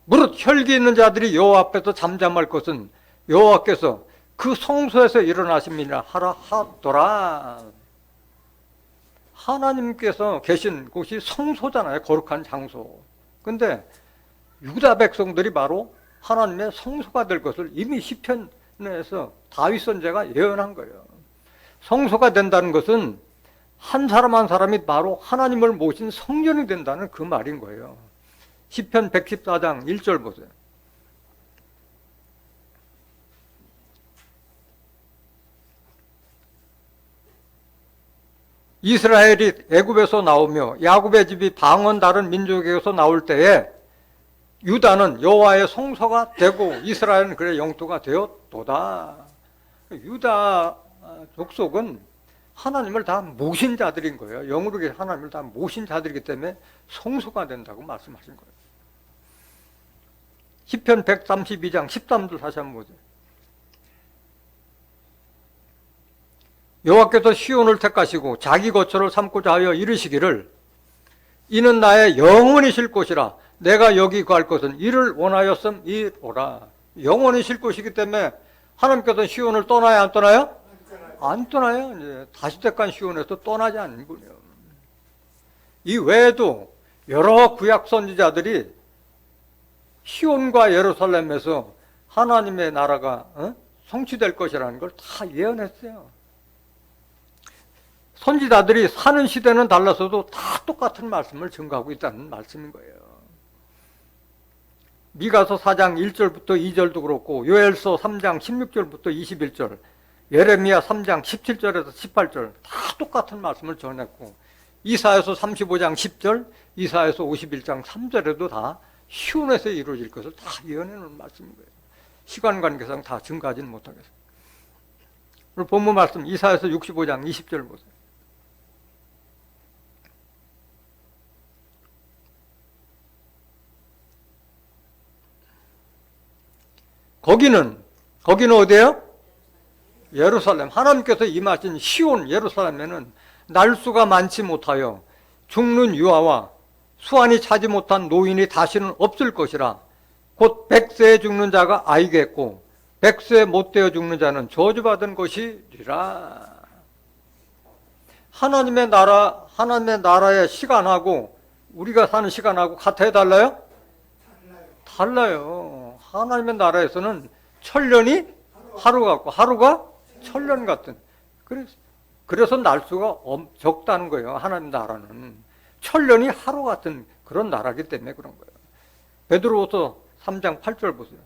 무릇 혈기 있는 자들이 여호와 앞에서 잠잠할 것은 여호와께서 그 성소에서 일어나심이라 하라 하더라. 하나님께서 계신 곳이 성소잖아요. 거룩한 장소. 근데 유다 백성들이 바로 하나님의 성소가 될 것을 이미 시편에서 다윗 선지자가 예언한 거예요. 성소가 된다는 것은 한 사람 한 사람이 바로 하나님을 모신 성전이 된다는 그 말인 거예요. 시편 114장 1절 보세요. 이스라엘이 애굽에서 나오며 야곱의 집이 방언 다른 민족에서 나올 때에 유다는 여호와의 성소가 되고 이스라엘은 그의 영토가 되었도다. 유다 족속은 하나님을 다 모신 자들인 거예요. 영으로 하나님을 다 모신 자들이기 때문에 성소가 된다고 말씀하신 거예요. 시편 132장 13절 다시 한번 보세요. 여호와께서 시온을 택하시고 자기 거처를 삼고자 하여 이르시기를 이는 나의 영원히 쉴 곳이라 내가 여기 거할 것은 이를 원하였음이로라. 영원히 쉴 곳이기 때문에 하나님께서 시온을 떠나요 안 떠나요? 안 떠나요. 이제 다시 택한 시온에서 떠나지 않는 분이에요. 이 외에도 여러 구약 선지자들이 시온과 예루살렘에서 하나님의 나라가 성취될 것이라는 걸 다 예언했어요. 선지자들이 사는 시대는 달라서도 다 똑같은 말씀을 증거하고 있다는 말씀인 거예요. 미가서 4장 1절부터 2절도 그렇고 요엘서 3장 16절부터 21절 예레미야 3장 17절에서 18절 다 똑같은 말씀을 전했고, 이사야서 35장 10절, 이사야서 51장 3절에도 다 시온에서 이루어질 것을 다 예언해 놓은 말씀인 거예요. 시간 관계상 다 증가하지는 못하겠어요. 오늘 본문 말씀 이사야서 65장 20절 보세요. 거기는 어디예요? 예루살렘. 하나님께서 임하신 시온 예루살렘에는 날수가 많지 못하여 죽는 유아와 수완이 차지 못한 노인이 다시는 없을 것이라. 곧 100세에 죽는 자가 아이겠고 100세 못 되어 죽는 자는 저주받은 것이리라. 하나님의 나라의 시간하고 우리가 사는 시간하고 같아요, 달라요? 달라요. 하나님의 나라에서는 천년이 하루 같고 하루가 천년 같은. 그래서 날수가 적다는 거예요. 하나님 나라는 천년이 하루 같은 그런 나라이기 때문에 그런 거예요. 베드로후서 3장 8절 보세요.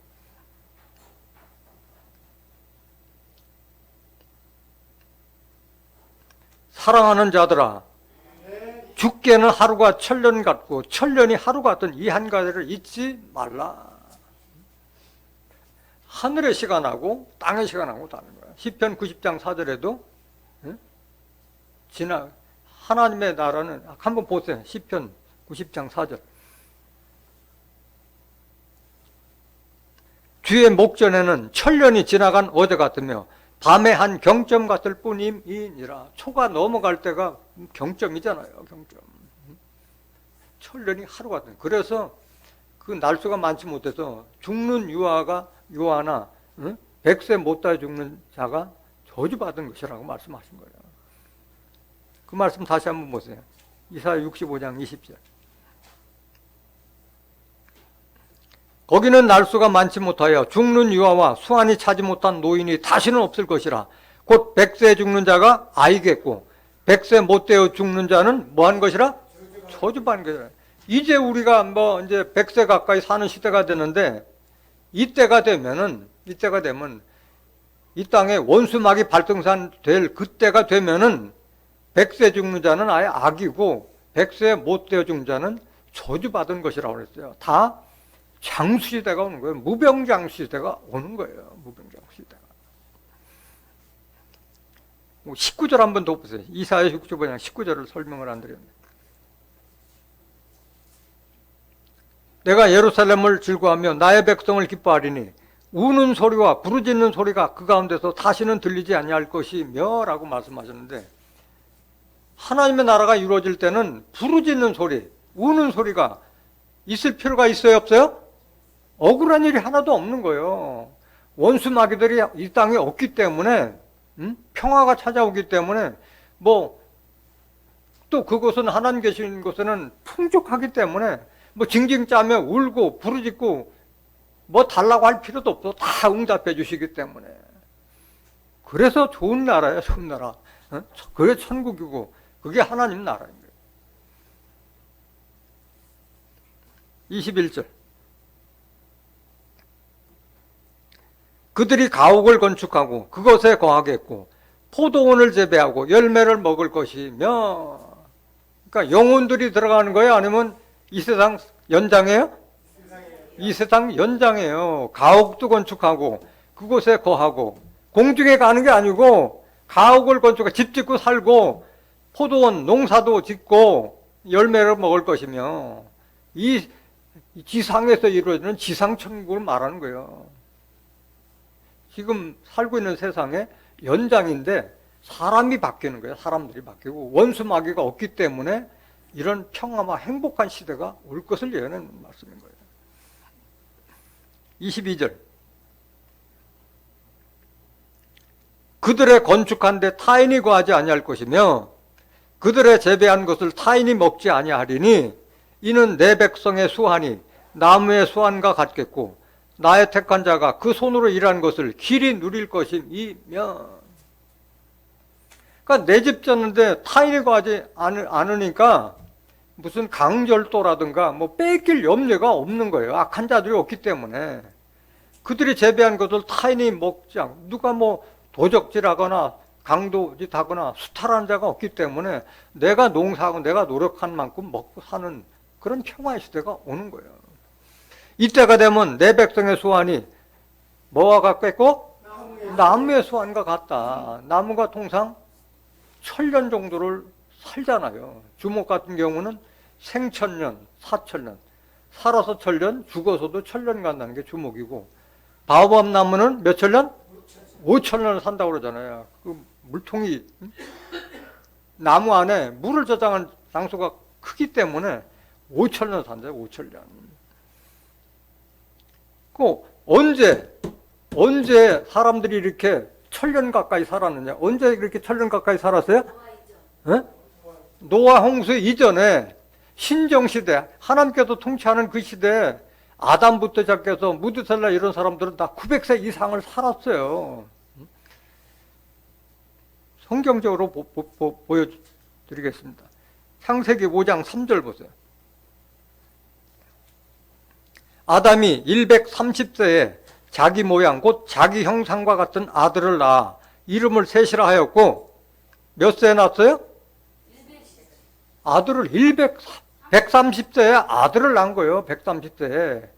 사랑하는 자들아, 죽게는 하루가 천년 같고 천년이 하루 같은 이 한 가지를 잊지 말라. 하늘의 시간하고 땅의 시간하고 다른 거야. 시편 90장 4절에도 하나님의 나라는 한번 보세요. 시편 90장 4절. 주의 목전에는 천년이 지나간 어제 같으며 밤의 한 경점 같을 뿐임이니라. 초가 넘어갈 때가 경점이잖아요. 경점. 천년이 하루 같은. 그래서 그 날수가 많지 못해서 죽는 유아나 100세 못다 죽는 자가 저주받은 것이라고 말씀하신 거예요. 그 말씀 다시 한번 보세요. 이사야 65장 20절. 거기는 날수가 많지 못하여 죽는 유아와 수완이 차지 못한 노인이 다시는 없을 것이라. 곧 100세에 죽는 자가 아이겠고 100세 못 되어 죽는 자는 뭐한 것이라? 저주받은 것이라. 이제 우리가 이제 100세 가까이 사는 시대가 되는데 이때가 되면 이 땅에 원수막이 발등산될 그때가 되면은 100세 죽는 자는 아예 악이고 100세 못 되어 죽는 자는 저주받은 것이라고 그랬어요. 다 장수시대가 오는 거예요. 무병장수시대가 오는 거예요. 무병장수시대가. 19절 한번 더 보세요. 이사야 65장 19절을 설명을 안 드렸네요. 내가 예루살렘을 즐거워하며 나의 백성을 기뻐하리니 우는 소리와 부르짖는 소리가 그 가운데서 다시는 들리지 아니할 것이며 라고 말씀하셨는데, 하나님의 나라가 이루어질 때는 부르짖는 소리, 우는 소리가 있을 필요가 있어요, 없어요? 억울한 일이 하나도 없는 거예요. 원수 마귀들이 이 땅에 없기 때문에, 평화가 찾아오기 때문에, 또 그곳은 하나님 계신 곳에는 풍족하기 때문에 징징 짜며 울고 부르짖고 달라고 할 필요도 없어. 다 응답해 주시기 때문에. 그래서 좋은 나라야, 좋은 나라. 그게 천국이고 그게 하나님 나라인 거예요. 21절. 그들이 가옥을 건축하고 그것에 거하겠고 포도원을 재배하고 열매를 먹을 것이며. 그러니까 영혼들이 들어가는 거예요? 아니면 이 세상 연장이에요? 이 세상 연장이에요. 가옥도 건축하고 그곳에 거하고 공중에 가는 게 아니고 가옥을 건축하고 집 짓고 살고 포도원 농사도 짓고 열매를 먹을 것이며, 이 지상에서 이루어지는 지상천국을 말하는 거예요. 지금 살고 있는 세상의 연장인데 사람이 바뀌는 거예요. 사람들이 바뀌고 원수 마귀가 없기 때문에 이런 평화와 행복한 시대가 올 것을 예언하는 말씀인 거예요. 22절. 그들의 건축한 데 타인이 거하지 아니할 것이며 그들의 재배한 것을 타인이 먹지 아니하리니 이는 내 백성의 수완이 나무의 수완과 같겠고 나의 택한 자가 그 손으로 일한 것을 길이 누릴 것이며. 그러니까 내 집 졌는데 타인이 거하지 않으니까 무슨 강절도라든가 뺏길 염려가 없는 거예요. 악한 자들이 없기 때문에. 그들이 재배한 것을 타인이 먹지 않고, 누가 도적질하거나 강도짓하거나 수탈하는 자가 없기 때문에 내가 농사하고 내가 노력한 만큼 먹고 사는 그런 평화의 시대가 오는 거예요. 이때가 되면 내 백성의 소환이 뭐와 같겠고? 나무의 소환과 같다. 나무가 통상 천년 정도를 살잖아요. 주목 같은 경우는 생천년, 사천년. 살아서 천년, 죽어서도 천년 간다는 게 주목이고, 바오밥 나무는 몇 천년? 5천년을 산다고 그러잖아요. 그 물통이, 나무 안에 물을 저장한 장소가 크기 때문에 5천년 산대요, 5천년. 그 언제 사람들이 이렇게 천년 가까이 살았느냐? 언제 이렇게 천년 가까이 살았어요? 노아 홍수 이전에 신정시대, 하나님께서 통치하는 그 시대에 아담부터 시작해서 무드셀라 이런 사람들은 다 900세 이상을 살았어요. 성경적으로 보여드리겠습니다. 창세기 5장 3절 보세요. 아담이 130세에 자기 모양 곧 자기 형상과 같은 아들을 낳아 이름을 셋이라 하였고, 몇 세에 낳았어요? 아들을 130세에 아들을 낳은 거예요. 130세에.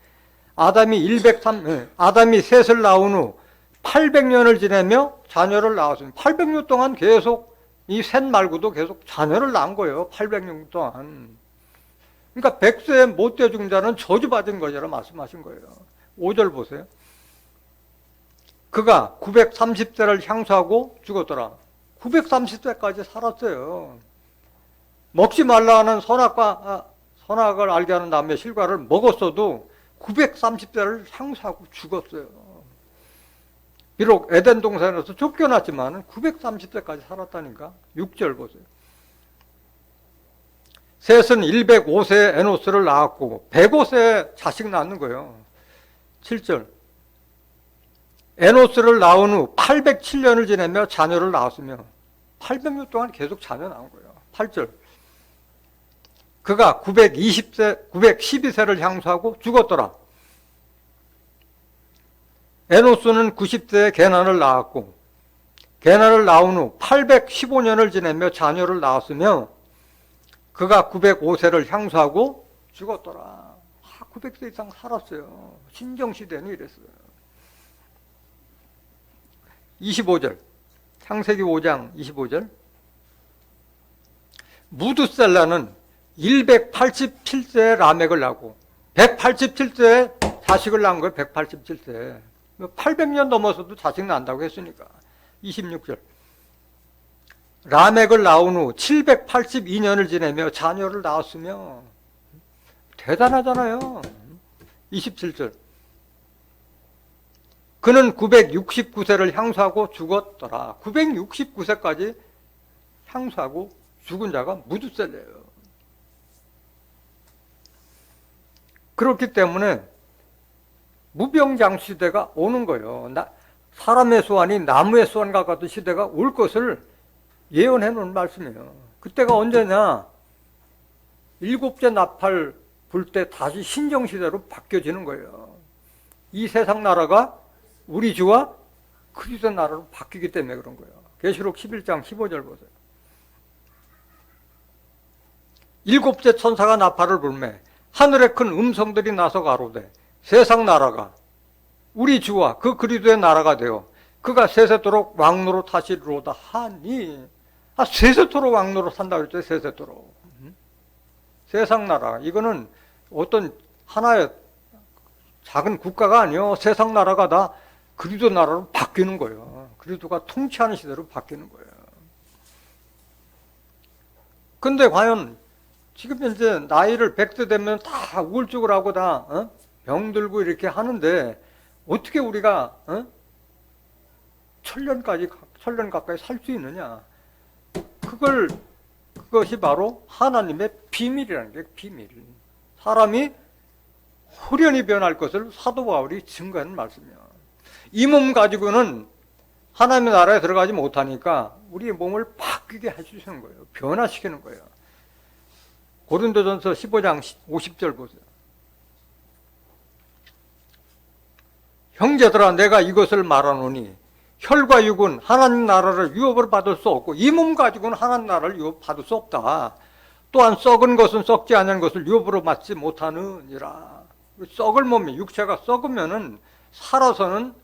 아담이 셋을 낳은 후 800년을 지내며 자녀를 낳았습니다. 800년 동안 계속 이 셋 말고도 계속 자녀를 낳은 거예요. 800년 동안. 그러니까 100세에 못돼 죽은 자는 저주받은 거냐라 말씀하신 거예요. 5절 보세요. 그가 930세를 향수하고 죽었더라. 930세까지 살았어요. 먹지 말라 하는 선악을 알게 하는 나무의 실과를 먹었어도 930세를 향수하고 죽었어요. 비록 에덴 동산에서 쫓겨났지만 930세까지 살았다니까. 6절 보세요. 셋은 105세에 에노스를 낳았고 105세에 자식 낳는 거예요. 7절. 에노스를 낳은 후 807년을 지내며 자녀를 낳았으며 800년 동안 계속 자녀 낳은 거예요. 8절. 그가 912세를 향수하고 죽었더라. 에노스는 90세에 게난을 낳았고 게난을 낳은 후 815년을 지내며 자녀를 낳았으며 그가 905세를 향수하고 죽었더라. 900세 이상 살았어요. 신정시대는 이랬어요. 25절. 창세기 5장 25절. 무드셀라는 187세에 라멕을 낳고 187세에 자식을 낳은 거예요. 187세. 800년 넘어서도 자식 낳는다고 했으니까. 26절. 라멕을 낳은 후 782년을 지내며 자녀를 낳았으며 대단하잖아요. 27절. 그는 969세를 향수하고 죽었더라. 969세까지 향수하고 죽은 자가 무드셀라예요. 그렇기 때문에 무병장수 시대가 오는 거예요. 사람의 소환이 나무의 소환과 같은 시대가 올 것을 예언해 놓은 말씀이에요. 그때가 언제냐? 7째 나팔 불 때 다시 신정시대로 바뀌어지는 거예요. 이 세상 나라가 우리 주와 그리스도 나라로 바뀌기 때문에 그런 거예요. 계시록 11장 15절 보세요. 7째 천사가 나팔을 불매 하늘에 큰 음성들이 나서 가로되 세상 나라가 우리 주와 그 그리스도의 나라가 되어 그가 세세토록 왕노로 타시리로다 하니, 세세토록 왕노로 산다 그랬죠. 세세토록. 세상 나라, 이거는 어떤 하나의 작은 국가가 아니요. 세상 나라가 다 그리스도 나라로 바뀌는 거예요. 그리스도가 통치하는 시대로 바뀌는 거예요. 근데 과연 지금 현재 나이를 100세 되면 다 우울증을 하고 다 병들고 이렇게 하는데 어떻게 우리가 천년 가까이 살 수 있느냐? 그것이 바로 하나님의 비밀이라는 게 비밀. 사람이 후련히 변할 것을 사도 바울이 증거하는 말씀이야. 이 몸 가지고는 하나님의 나라에 들어가지 못하니까 우리의 몸을 바뀌게 해주시는 거예요. 변화시키는 거예요. 고린도전서 15장 50절 보세요. 형제들아, 내가 이것을 말하노니 혈과 육은 하나님 나라를 유업을 받을 수 없고 이 몸 가지고는 하나님 나라를 유업받을 수 없다. 또한 썩은 것은 썩지 않은 것을 유업으로 맞지 못하느니라. 썩을 몸이 육체가 썩으면은 살아서는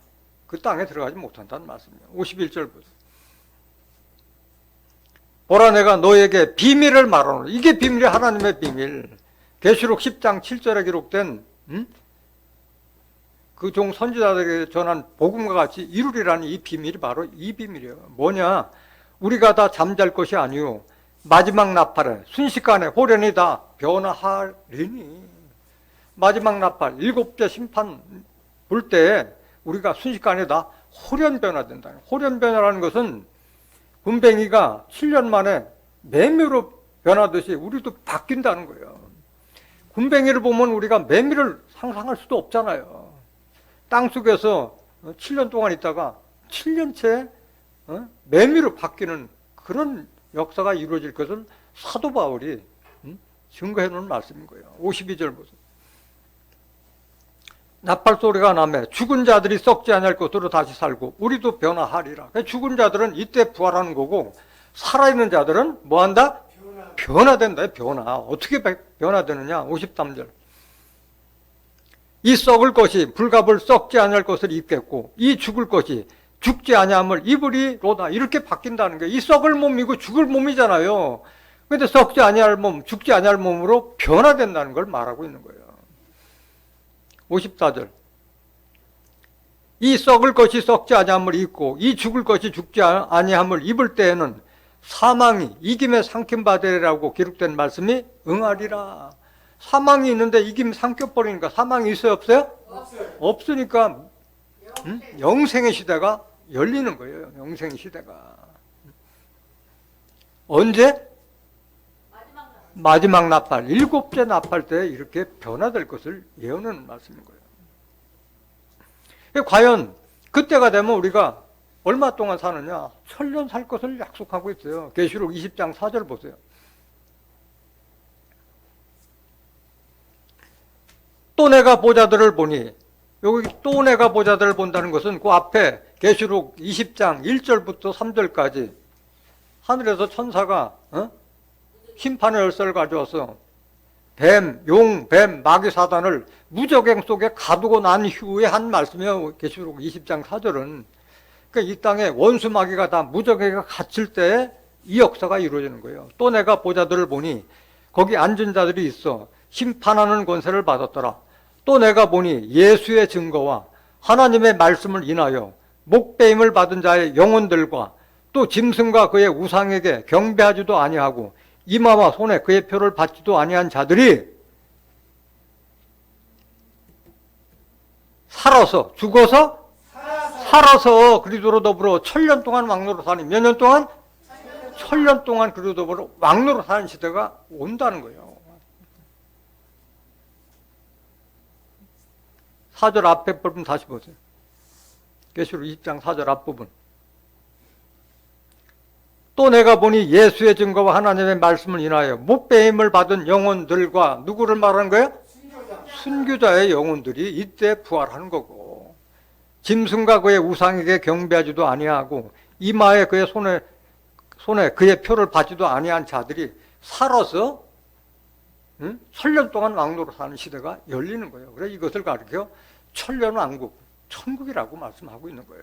그 땅에 들어가지 못한다는 말씀이에요. 51절 보세요. 보라 내가 너에게 비밀을 말하노라. 이게 비밀이 하나님의 비밀. 계시록 10장 7절에 기록된 그 종 선지자들에게 전한 복음과 같이 이루리라는 이 비밀이 바로 이 비밀이에요. 뭐냐? 우리가 다 잠잘 것이 아니요 마지막 나팔에 순식간에 호련히 다 변화하리니. 마지막 나팔 7째 심판 볼 때 우리가 순식간에 다 호련 변화된다. 호련 변화라는 것은 군뱅이가 7년 만에 매미로 변하듯이 우리도 바뀐다는 거예요. 군뱅이를 보면 우리가 매미를 상상할 수도 없잖아요. 땅속에서 7년 동안 있다가 7년째 매미로 바뀌는 그런 역사가 이루어질 것을 사도 바울이 증거해 놓은 말씀인 거예요. 52절 보세요. 나팔 소리가 나매 죽은 자들이 썩지 아니할 것으로 다시 살고 우리도 변화하리라. 죽은 자들은 이때 부활하는 거고 살아있는 자들은 뭐한다? 변화된다. 변화. 어떻게 변화되느냐? 53절. 이 썩을 것이 불갑을 썩지 아니할 것을 입겠고 이 죽을 것이 죽지 아니함을 입으리로다. 이렇게 바뀐다는 거예요. 이 썩을 몸이고 죽을 몸이잖아요. 그런데 썩지 아니할 몸, 죽지 아니할 몸으로 변화된다는 걸 말하고 있는 거예요. 54절. 이 썩을 것이 썩지 아니함을 입고 이 죽을 것이 죽지 아니함을 입을 때에는 사망이 이김에 삼킴받으리라고 기록된 말씀이 응하리라. 사망이 있는데 이김 삼켜버리니까 사망이 있어요? 없어요? 없으니까 영생의 시대가 열리는 거예요. 영생의 시대가. 언제? 마지막 나팔, 7째 나팔 때 이렇게 변화될 것을 예언하는 말씀인 거예요. 과연 그때가 되면 우리가 얼마 동안 사느냐? 천년 살 것을 약속하고 있어요. 계시록 20장 4절 보세요. 또 내가 보자들을 보니, 여기 또 내가 보자들을 본다는 것은 그 앞에 계시록 20장 1절부터 3절까지 하늘에서 천사가 심판의 열쇠를 가져와서 뱀, 용, 뱀, 마귀 사단을 무적행 속에 가두고 난 후에 한 말씀이에요. 계시록 20장 4절은. 그러니까 이 땅에 원수 마귀가 다 무적행에 갇힐 때 이 역사가 이루어지는 거예요. 또 내가 보자들을 보니 거기 앉은 자들이 있어 심판하는 권세를 받았더라. 또 내가 보니 예수의 증거와 하나님의 말씀을 인하여 목배임을 받은 자의 영혼들과 또 짐승과 그의 우상에게 경배하지도 아니하고 이마와 손에 그의 표를 받지도 아니한 자들이 살아서 죽어서 살아서 그리스도로 더불어 1000년 동안 왕노로 사니 몇 년 동안? 1000년 동안 그리스도로 더불어 왕노로 사는 시대가 온다는 거예요. 4절 앞에 부분 다시 보세요. 계시록 20장 4절 앞부분. 또 내가 보니 예수의 증거와 하나님의 말씀을 인하여 목배임을 받은 영혼들과 누구를 말하는 거예요? 순교자의 영혼들이 이때 부활하는 거고 짐승과 그의 우상에게 경배하지도 아니하고 이마에 그의 손에 그의 표를 받지도 아니한 자들이 살아서 1000년 동안 왕노로 사는 시대가 열리는 거예요. 그래서 이것을 가리켜 천년왕국, 천국이라고 말씀하고 있는 거예요.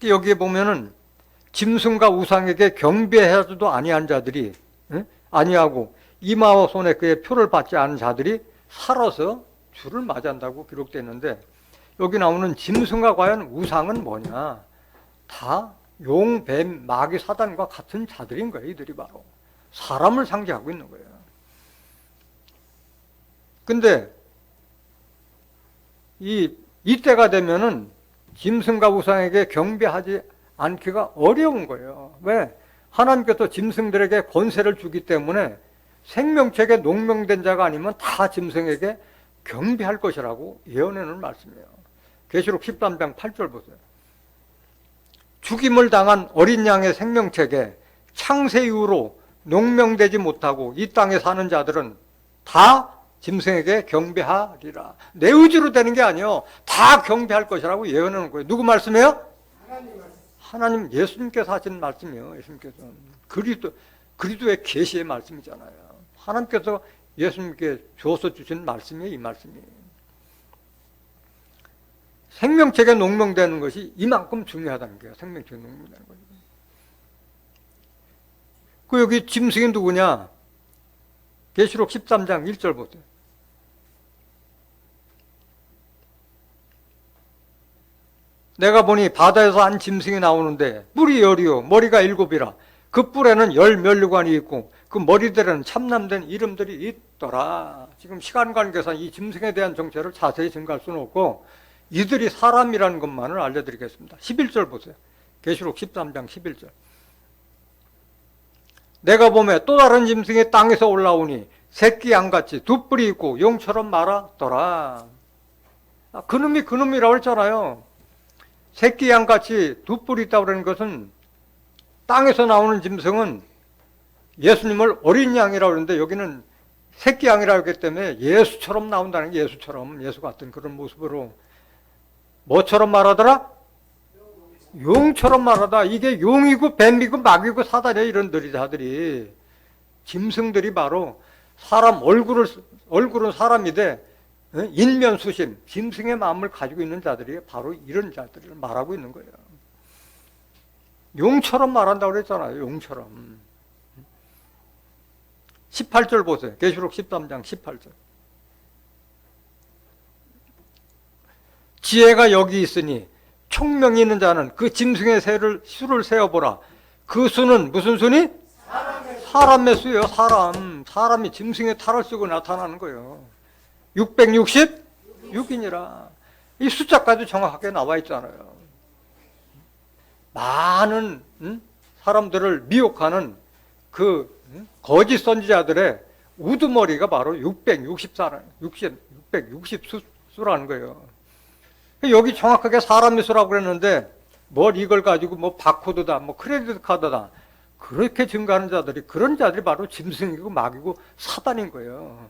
여기에 보면은 짐승과 우상에게 경배하지도 아니한 자들이 아니하고 이마와 손에 그의 표를 받지 않은 자들이 살아서 주를 맞이한다고 기록되어 있는데 여기 나오는 짐승과 과연 우상은 뭐냐? 다 용, 뱀, 마귀, 사단과 같은 자들인 거예요. 이들이 바로 사람을 상징하고 있는 거예요. 근데 이때가 되면은 짐승과 우상에게 경배하지 않기가 어려운 거예요. 왜? 하나님께서 짐승들에게 권세를 주기 때문에 생명책에 농명된 자가 아니면 다 짐승에게 경배할 것이라고 예언해놓은 말씀이에요. 계시록 13장 8절 보세요. 죽임을 당한 어린 양의 생명책에 창세 이후로 농명되지 못하고 이 땅에 사는 자들은 다 짐승에게 경배하리라. 내 의지로 되는 게 아니요. 다 경배할 것이라고 예언하는 거예요. 누구 말씀이에요? 하나님 예수님께서 하신 말씀이에요. 예수님께서. 그리스도의 계시의 말씀이잖아요. 하나님께서 예수님께 줘서 주신 말씀이에요. 이 말씀이. 생명책에 농명되는 것이 이만큼 중요하다는 거예요. 생명책에 농명되는 것이. 그 여기 짐승이 누구냐? 계시록 13장 1절 보세요. 내가 보니 바다에서 한 짐승이 나오는데 뿔이 열이요 머리가 7이라. 그 뿔에는 10면류관이 있고 그 머리들에는 참남된 이름들이 있더라. 지금 시간 관계상 이 짐승에 대한 정체를 자세히 증가할 수는 없고 이들이 사람이라는 것만을 알려드리겠습니다. 11절 보세요. 계시록 13장 11절. 내가 보매 또 다른 짐승이 땅에서 올라오니 새끼 양같이 두 뿔이 있고 용처럼 말하더라. 그놈이라고 했잖아요. 새끼 양같이 두 뿔이 있다고 그러는 것은 땅에서 나오는 짐승은 예수님을 어린 양이라고 그러는데 여기는 새끼 양이라고 했기 때문에 예수처럼 나온다는 게 예수처럼 예수 같은 그런 모습으로 뭐처럼 말하더라? 용처럼 말하다. 이게 용이고 뱀이고 마귀고 사단이야. 이런 자들이 짐승들이 바로 사람 얼굴은 사람이되 인면수심 짐승의 마음을 가지고 있는 자들이 바로 이런 자들을 말하고 있는 거예요. 용처럼 말한다고 그랬잖아요. 용처럼. 18절 보세요. 계시록 13장 18절. 지혜가 여기 있으니 총명이 있는 자는 그 짐승의 수를 세어보라. 그 수는 무슨 수니? 사람의 수예요. 사람이 짐승의 탈을 쓰고 나타나는 거예요. 666이니라. 이 숫자까지 정확하게 나와 있잖아요. 많은 사람들을 미혹하는 그 거짓 선지자들의 우두머리가 바로 660수라는 거예요. 여기 정확하게 사람의 수라고 그랬는데 뭘 이걸 가지고 뭐 바코드다, 뭐 크레디트 카드다 그렇게 증가하는 자들이 그런 자들이 바로 짐승이고 마귀고 사단인 거예요.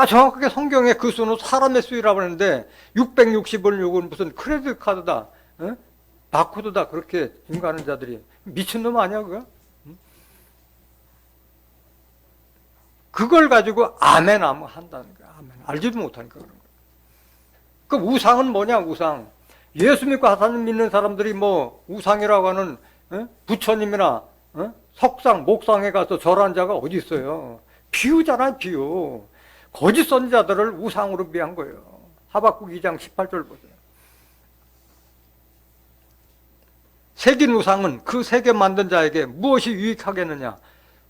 정확하게 성경에 그 수는 사람의 수라고 하는데 660은 무슨 크레디트 카드다, 바코드다 그렇게 증가하는 자들이 미친놈 아니야 그거? 그걸 가지고 아멘 한다는 거야. 아멘. 알지도 못하니까 그런 거야. 그 우상은 뭐냐 우상. 예수 믿고 하나님 믿는 사람들이 뭐 우상이라고 하는 부처님이나 석상, 목상에 가서 절한 자가 어디 있어요. 비유잖아요. 비유. 거짓 선지자들을 우상으로 미한 거예요. 하박국 2장 18절 보세요. 새긴 우상은 그 새겨 만든 자에게 무엇이 유익하겠느냐.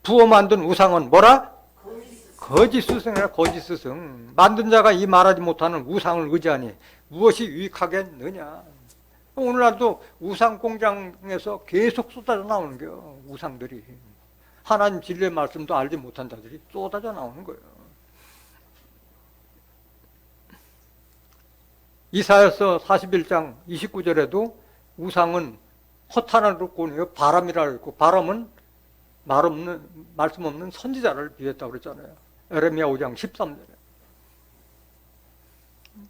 부어 만든 우상은 뭐라? 거짓 스승이라. 거짓 스승. 만든 자가 이 말하지 못하는 우상을 의지하니 무엇이 유익하겠느냐. 오늘날도 우상 공장에서 계속 쏟아져 나오는 거예요. 우상들이. 하나님 진리의 말씀도 알지 못한 자들이 쏟아져 나오는 거예요. 이사야서 41장 29절에도 우상은 허탄한 꾼이요 바람이라고 했고 바람은 말씀 없는 선지자를 비했다고 그랬잖아요. 에레미야 5장 13절에.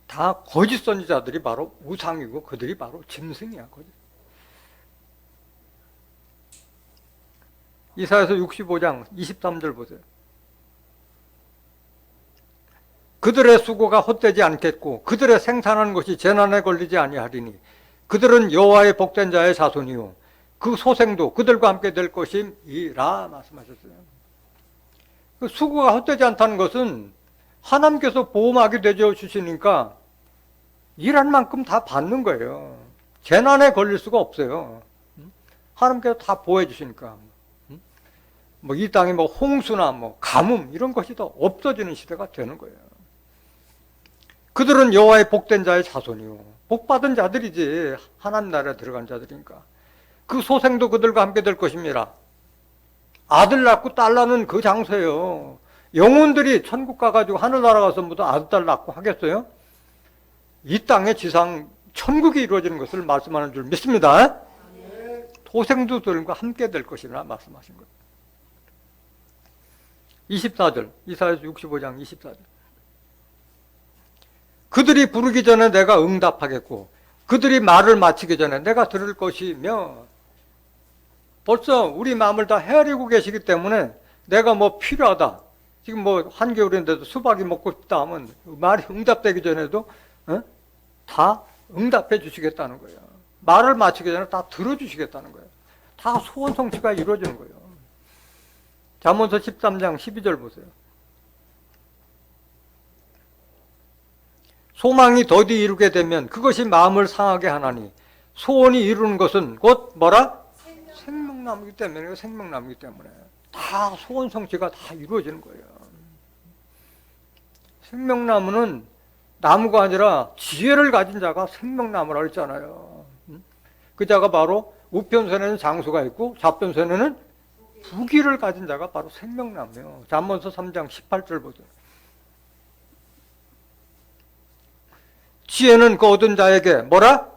다 거짓 선지자들이 바로 우상이고 그들이 바로 짐승이야. 거짓. 이사야서 65장 23절 보세요. 그들의 수고가 헛되지 않겠고 그들의 생산하는 것이 재난에 걸리지 아니하리니 그들은 여호와의 복된 자의 자손이요 그 소생도 그들과 함께 될 것임이라 말씀하셨어요. 그 수고가 헛되지 않다는 것은 하나님께서 보호막이 되어 주시니까 일한 만큼 다 받는 거예요. 재난에 걸릴 수가 없어요. 하나님께서 다 보호해 주시니까. 뭐 이 땅에 뭐 홍수나 뭐 가뭄 이런 것이 더 없어지는 시대가 되는 거예요. 그들은 여호와의 복된 자의 자손이요. 복받은 자들이지 하나님 나라에 들어간 자들이니까. 그 소생도 그들과 함께 될 것입니다. 아들 낳고 딸 낳는 그 장소예요. 영혼들이 천국 가가지고 하늘나라 가서 모두 아들 딸 낳고 하겠어요? 이 땅의 지상 천국이 이루어지는 것을 말씀하는 줄 믿습니다. 소생도들과 함께 될 것이라 말씀하신 거예요. 24절, 이사야서 65장 24절. 그들이 부르기 전에 내가 응답하겠고 그들이 말을 마치기 전에 내가 들을 것이며, 벌써 우리 마음을 다 헤아리고 계시기 때문에 내가 뭐 필요하다, 지금 뭐 한겨울인데도 수박이 먹고 싶다 하면 말이 응답되기 전에도 다 응답해 주시겠다는 거예요. 말을 마치기 전에 다 들어주시겠다는 거예요. 다 소원 성취가 이루어지는 거예요. 잠언서 13장 12절 보세요. 소망이 더디 이루게 되면 그것이 마음을 상하게 하나니 소원이 이루는 것은 곧 뭐라? 생명나무이기 때문에, 생명나무이기 때문에 다 소원 성취가 다 이루어지는 거예요. 생명나무는 나무가 아니라 지혜를 가진 자가 생명나무라 했잖아요. 그 자가 바로 우편선에는 장수가 있고 좌편선에는 부귀를 가진 자가 바로 생명나무예요. 잠언서 3장 18절 보세요. 지혜는 그 얻은 자에게 뭐라?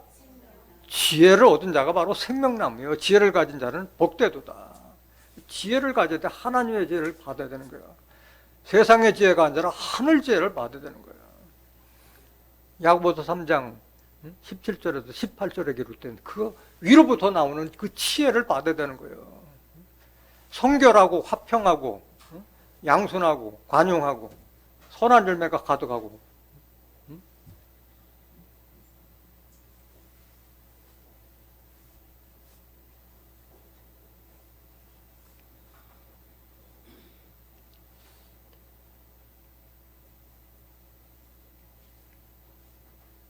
지혜를 얻은 자가 바로 생명나무예요. 지혜를 가진 자는 복되도다. 지혜를 가져야 돼. 하나님의 지혜를 받아야 되는 거야. 세상의 지혜가 아니라 하늘 지혜를 받아야 되는 거야. 야고보서 3장 17절에서 18절에 기록된 그 위로부터 나오는 그 지혜를 받아야 되는 거예요. 성결하고 화평하고 양순하고 관용하고 선한 열매가 가득하고,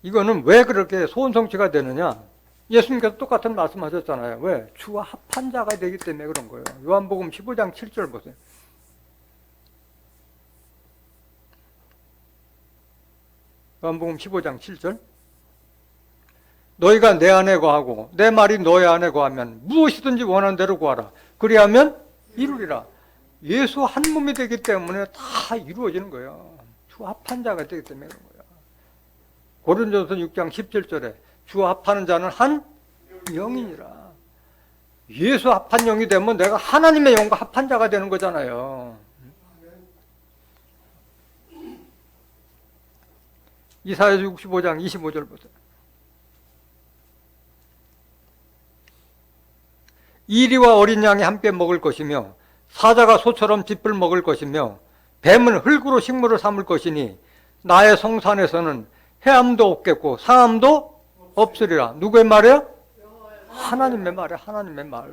이거는 왜 그렇게 소원 성취가 되느냐? 예수님께서 똑같은 말씀하셨잖아요. 왜? 주와 합한 자가 되기 때문에 그런 거예요. 요한복음 15장 7절 보세요. 요한복음 15장 7절. 너희가 내 안에 거하고 내 말이 너희 안에 거하면 무엇이든지 원하는 대로 구하라. 그리하면 이루리라. 예수 한 몸이 되기 때문에 다 이루어지는 거예요. 주와 합한 자가 되기 때문에 그런 거예요. 고린도전서 6장 17절에 주와 합하는 자는 한 영이니라. 예수 합한 영이 되면 내가 하나님의 영과 합한 자가 되는 거잖아요. 이사야서 65장 25절 보세요. 이리와 어린 양이 함께 먹을 것이며 사자가 소처럼 짚을 먹을 것이며 뱀은 흙으로 식물을 삼을 것이니 나의 성산에서는 해함도 없겠고 상함도 없으리라. 누구의 말이에요? 하나님의 말이에요. 하나님의 말.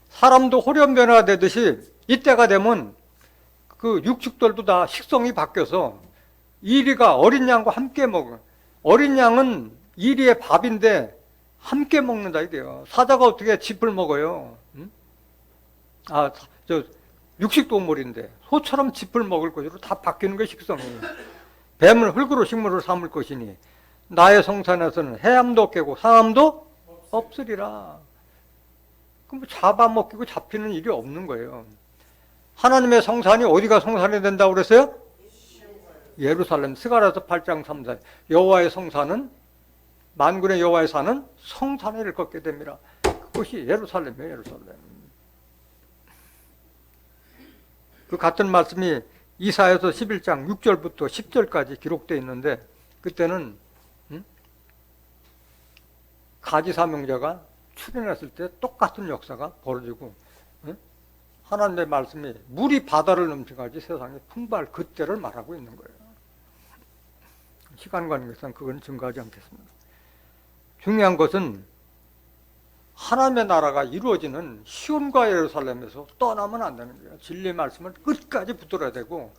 사람도 호련변화가 되듯이 이때가 되면 그 육축들도 다 식성이 바뀌어서 이리가 어린 양과 함께 먹어요. 어린 양은 이리의 밥인데 함께 먹는다 이게요. 사자가 어떻게 짚을 먹어요? 육식동물인데 소처럼 짚을 먹을 것으로 다 바뀌는 게 식성이. 뱀은 흙으로 식물을 삼을 것이니 나의 성산에서는 해함도 없겠고 상함도 없으리라. 그럼 잡아먹히고 잡히는 일이 없는 거예요. 하나님의 성산이 어디가 성산이 된다고 그랬어요? 예루살렘. 스가랴서 8장 3절. 여호와의 성산은 만군의 여호와의 산은 성산을 걷게 됩니다. 그것이 예루살렘이에요. 예루살렘. 그 같은 말씀이 이사야서 11장 6절부터 10절까지 기록되어 있는데, 그때는 가지사명자가 출현했을 때 똑같은 역사가 벌어지고, 하나님의 말씀이 물이 바다를 넘쳐가지 세상에 풍부할 그때를 말하고 있는 거예요. 시간 관계상 그건 증거하지 않겠습니다. 중요한 것은 하나님의 나라가 이루어지는 시온과 예루살렘에서 떠나면 안 되는 거예요. 진리의 말씀을 끝까지 붙들어야 되고,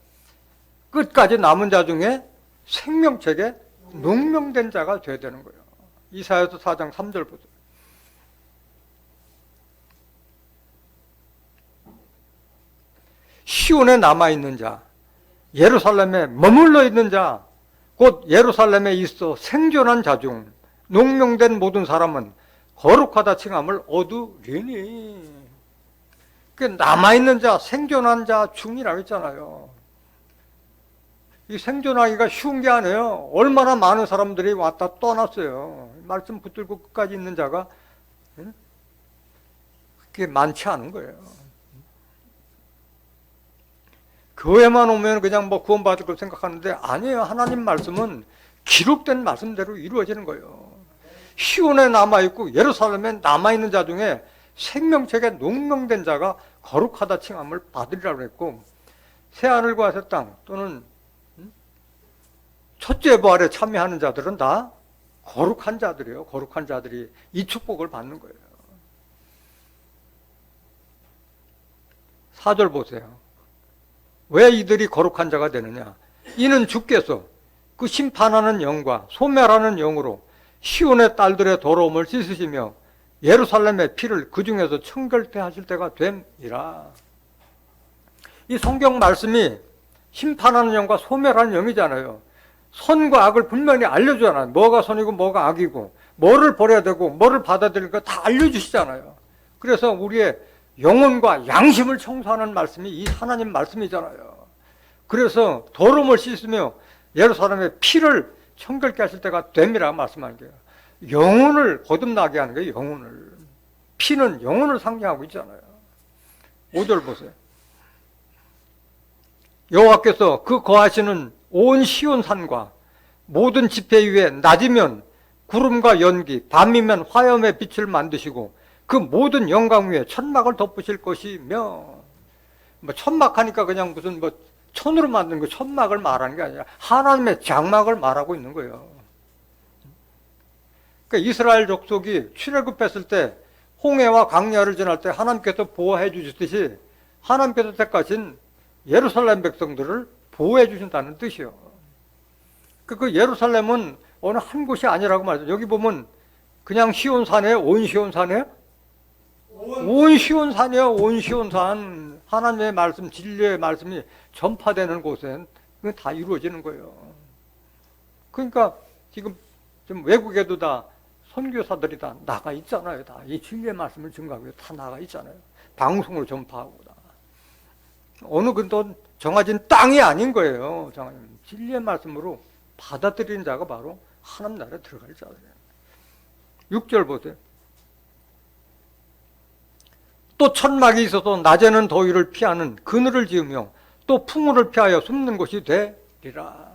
끝까지 남은 자 중에 생명책에 농명된 자가 돼야 되는 거예요. 이사야서 4장 3절 보세요. 시온에 남아있는 자, 예루살렘에 머물러 있는 자, 곧 예루살렘에 있어 생존한 자 중 농명된 모든 사람은 거룩하다 칭함을 얻으리니. 그 남아있는 자, 생존한 자 중이라고 했잖아요. 이 생존하기가 쉬운 게 아니에요. 얼마나 많은 사람들이 왔다 떠났어요. 말씀 붙들고 끝까지 있는 자가 그게 많지 않은 거예요. 교회만 오면 그냥 뭐 구원받을 걸 생각하는데 아니에요. 하나님 말씀은 기록된 말씀대로 이루어지는 거예요. 시온에 남아있고 예루살렘에 남아있는 자 중에 생명책에 농명된 자가 거룩하다 칭함을 받으리라고 했고, 새하늘과 새 땅 또는 첫째 부활에 참여하는 자들은 다 거룩한 자들이에요. 거룩한 자들이 이 축복을 받는 거예요. 4절 보세요. 왜 이들이 거룩한 자가 되느냐? 이는 주께서 그 심판하는 영과 소멸하는 영으로 시온의 딸들의 더러움을 씻으시며 예루살렘의 피를 그 중에서 청결케 하실 때가 됨이라. 이 성경 말씀이 심판하는 영과 소멸하는 영이잖아요. 선과 악을 분명히 알려주잖아요. 뭐가 선이고 뭐가 악이고 뭐를 버려야 되고 뭐를 받아들일까 다 알려주시잖아요. 그래서 우리의 영혼과 양심을 청소하는 말씀이 이 하나님 말씀이잖아요. 그래서 더러움을 씻으며 예루살렘의 피를 청결케 하실 때가 됨이라 말씀하는 거예요. 영혼을 거듭나게 하는 거예요. 영혼을. 피는 영혼을 상징하고 있잖아요. 5절 보세요. 여호와께서 그 거하시는 온 시온산과 모든 지폐 위에 낮이면 구름과 연기, 밤이면 화염의 빛을 만드시고 그 모든 영광 위에 천막을 덮으실 것이며, 뭐 천막 하니까 그냥 무슨 뭐 천으로 만든 그 천막을 말하는 게 아니라 하나님의 장막을 말하고 있는 거예요. 그러니까 이스라엘 족속이 출애굽했을 때 홍해와 강야를 지날 때 하나님께서 보호해 주셨듯이 하나님께서 택하신 예루살렘 백성들을 보호해 주신다는 뜻이요. 그 예루살렘은 어느 한 곳이 아니라고 말이죠. 여기 보면 그냥 시온산이에요? 온 시온산이에요? 온 시온산이에요. 온 시온산. 하나님의 말씀, 진리의 말씀이 전파되는 곳엔 다 이루어지는 거예요. 그러니까 지금 좀 외국에도 다 선교사들이 다 나가 있잖아요. 다 이 진리의 말씀을 증거하고 다 나가 있잖아요. 방송을 전파하고 다. 어느 근도 정해진 땅이 아닌 거예요. 진리의 말씀으로 받아들이는 자가 바로 하나님 나라에 들어갈 자들이에요. 6절 보세요. 또 천막이 있어서 낮에는 더위를 피하는 그늘을 지으며 또 풍우를 피하여 숨는 곳이 되리라.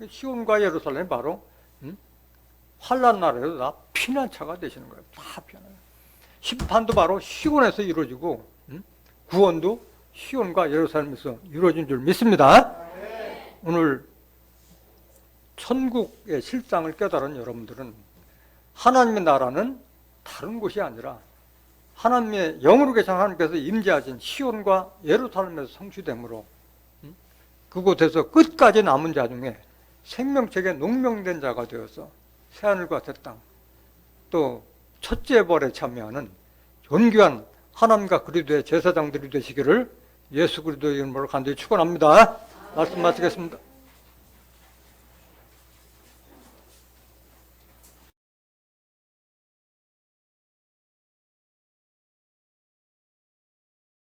시온과 예루살렘이 바로 환난 날에도 다 피난처가 되시는 거예요. 다 피난처. 심판도 바로 시온에서 이루어지고 구원도 시온과 예루살렘에서 이루어진 줄 믿습니다. 오늘 천국의 실상을 깨달은 여러분들은 하나님의 나라는 다른 곳이 아니라 하나님의 영으로 계신 하나님께서 임재하신 시온과 예루살렘에서 성취되므로 그곳에서 끝까지 남은 자 중에 생명책에 농명된 자가 되어서 새하늘과 새 땅 또 첫째 벌에 참여하는 존귀한 하나님과 그리스도의 제사장들이 되시기를 예수 그리스도의 이름으로 간절히 축원합니다. 말씀 마치겠습니다.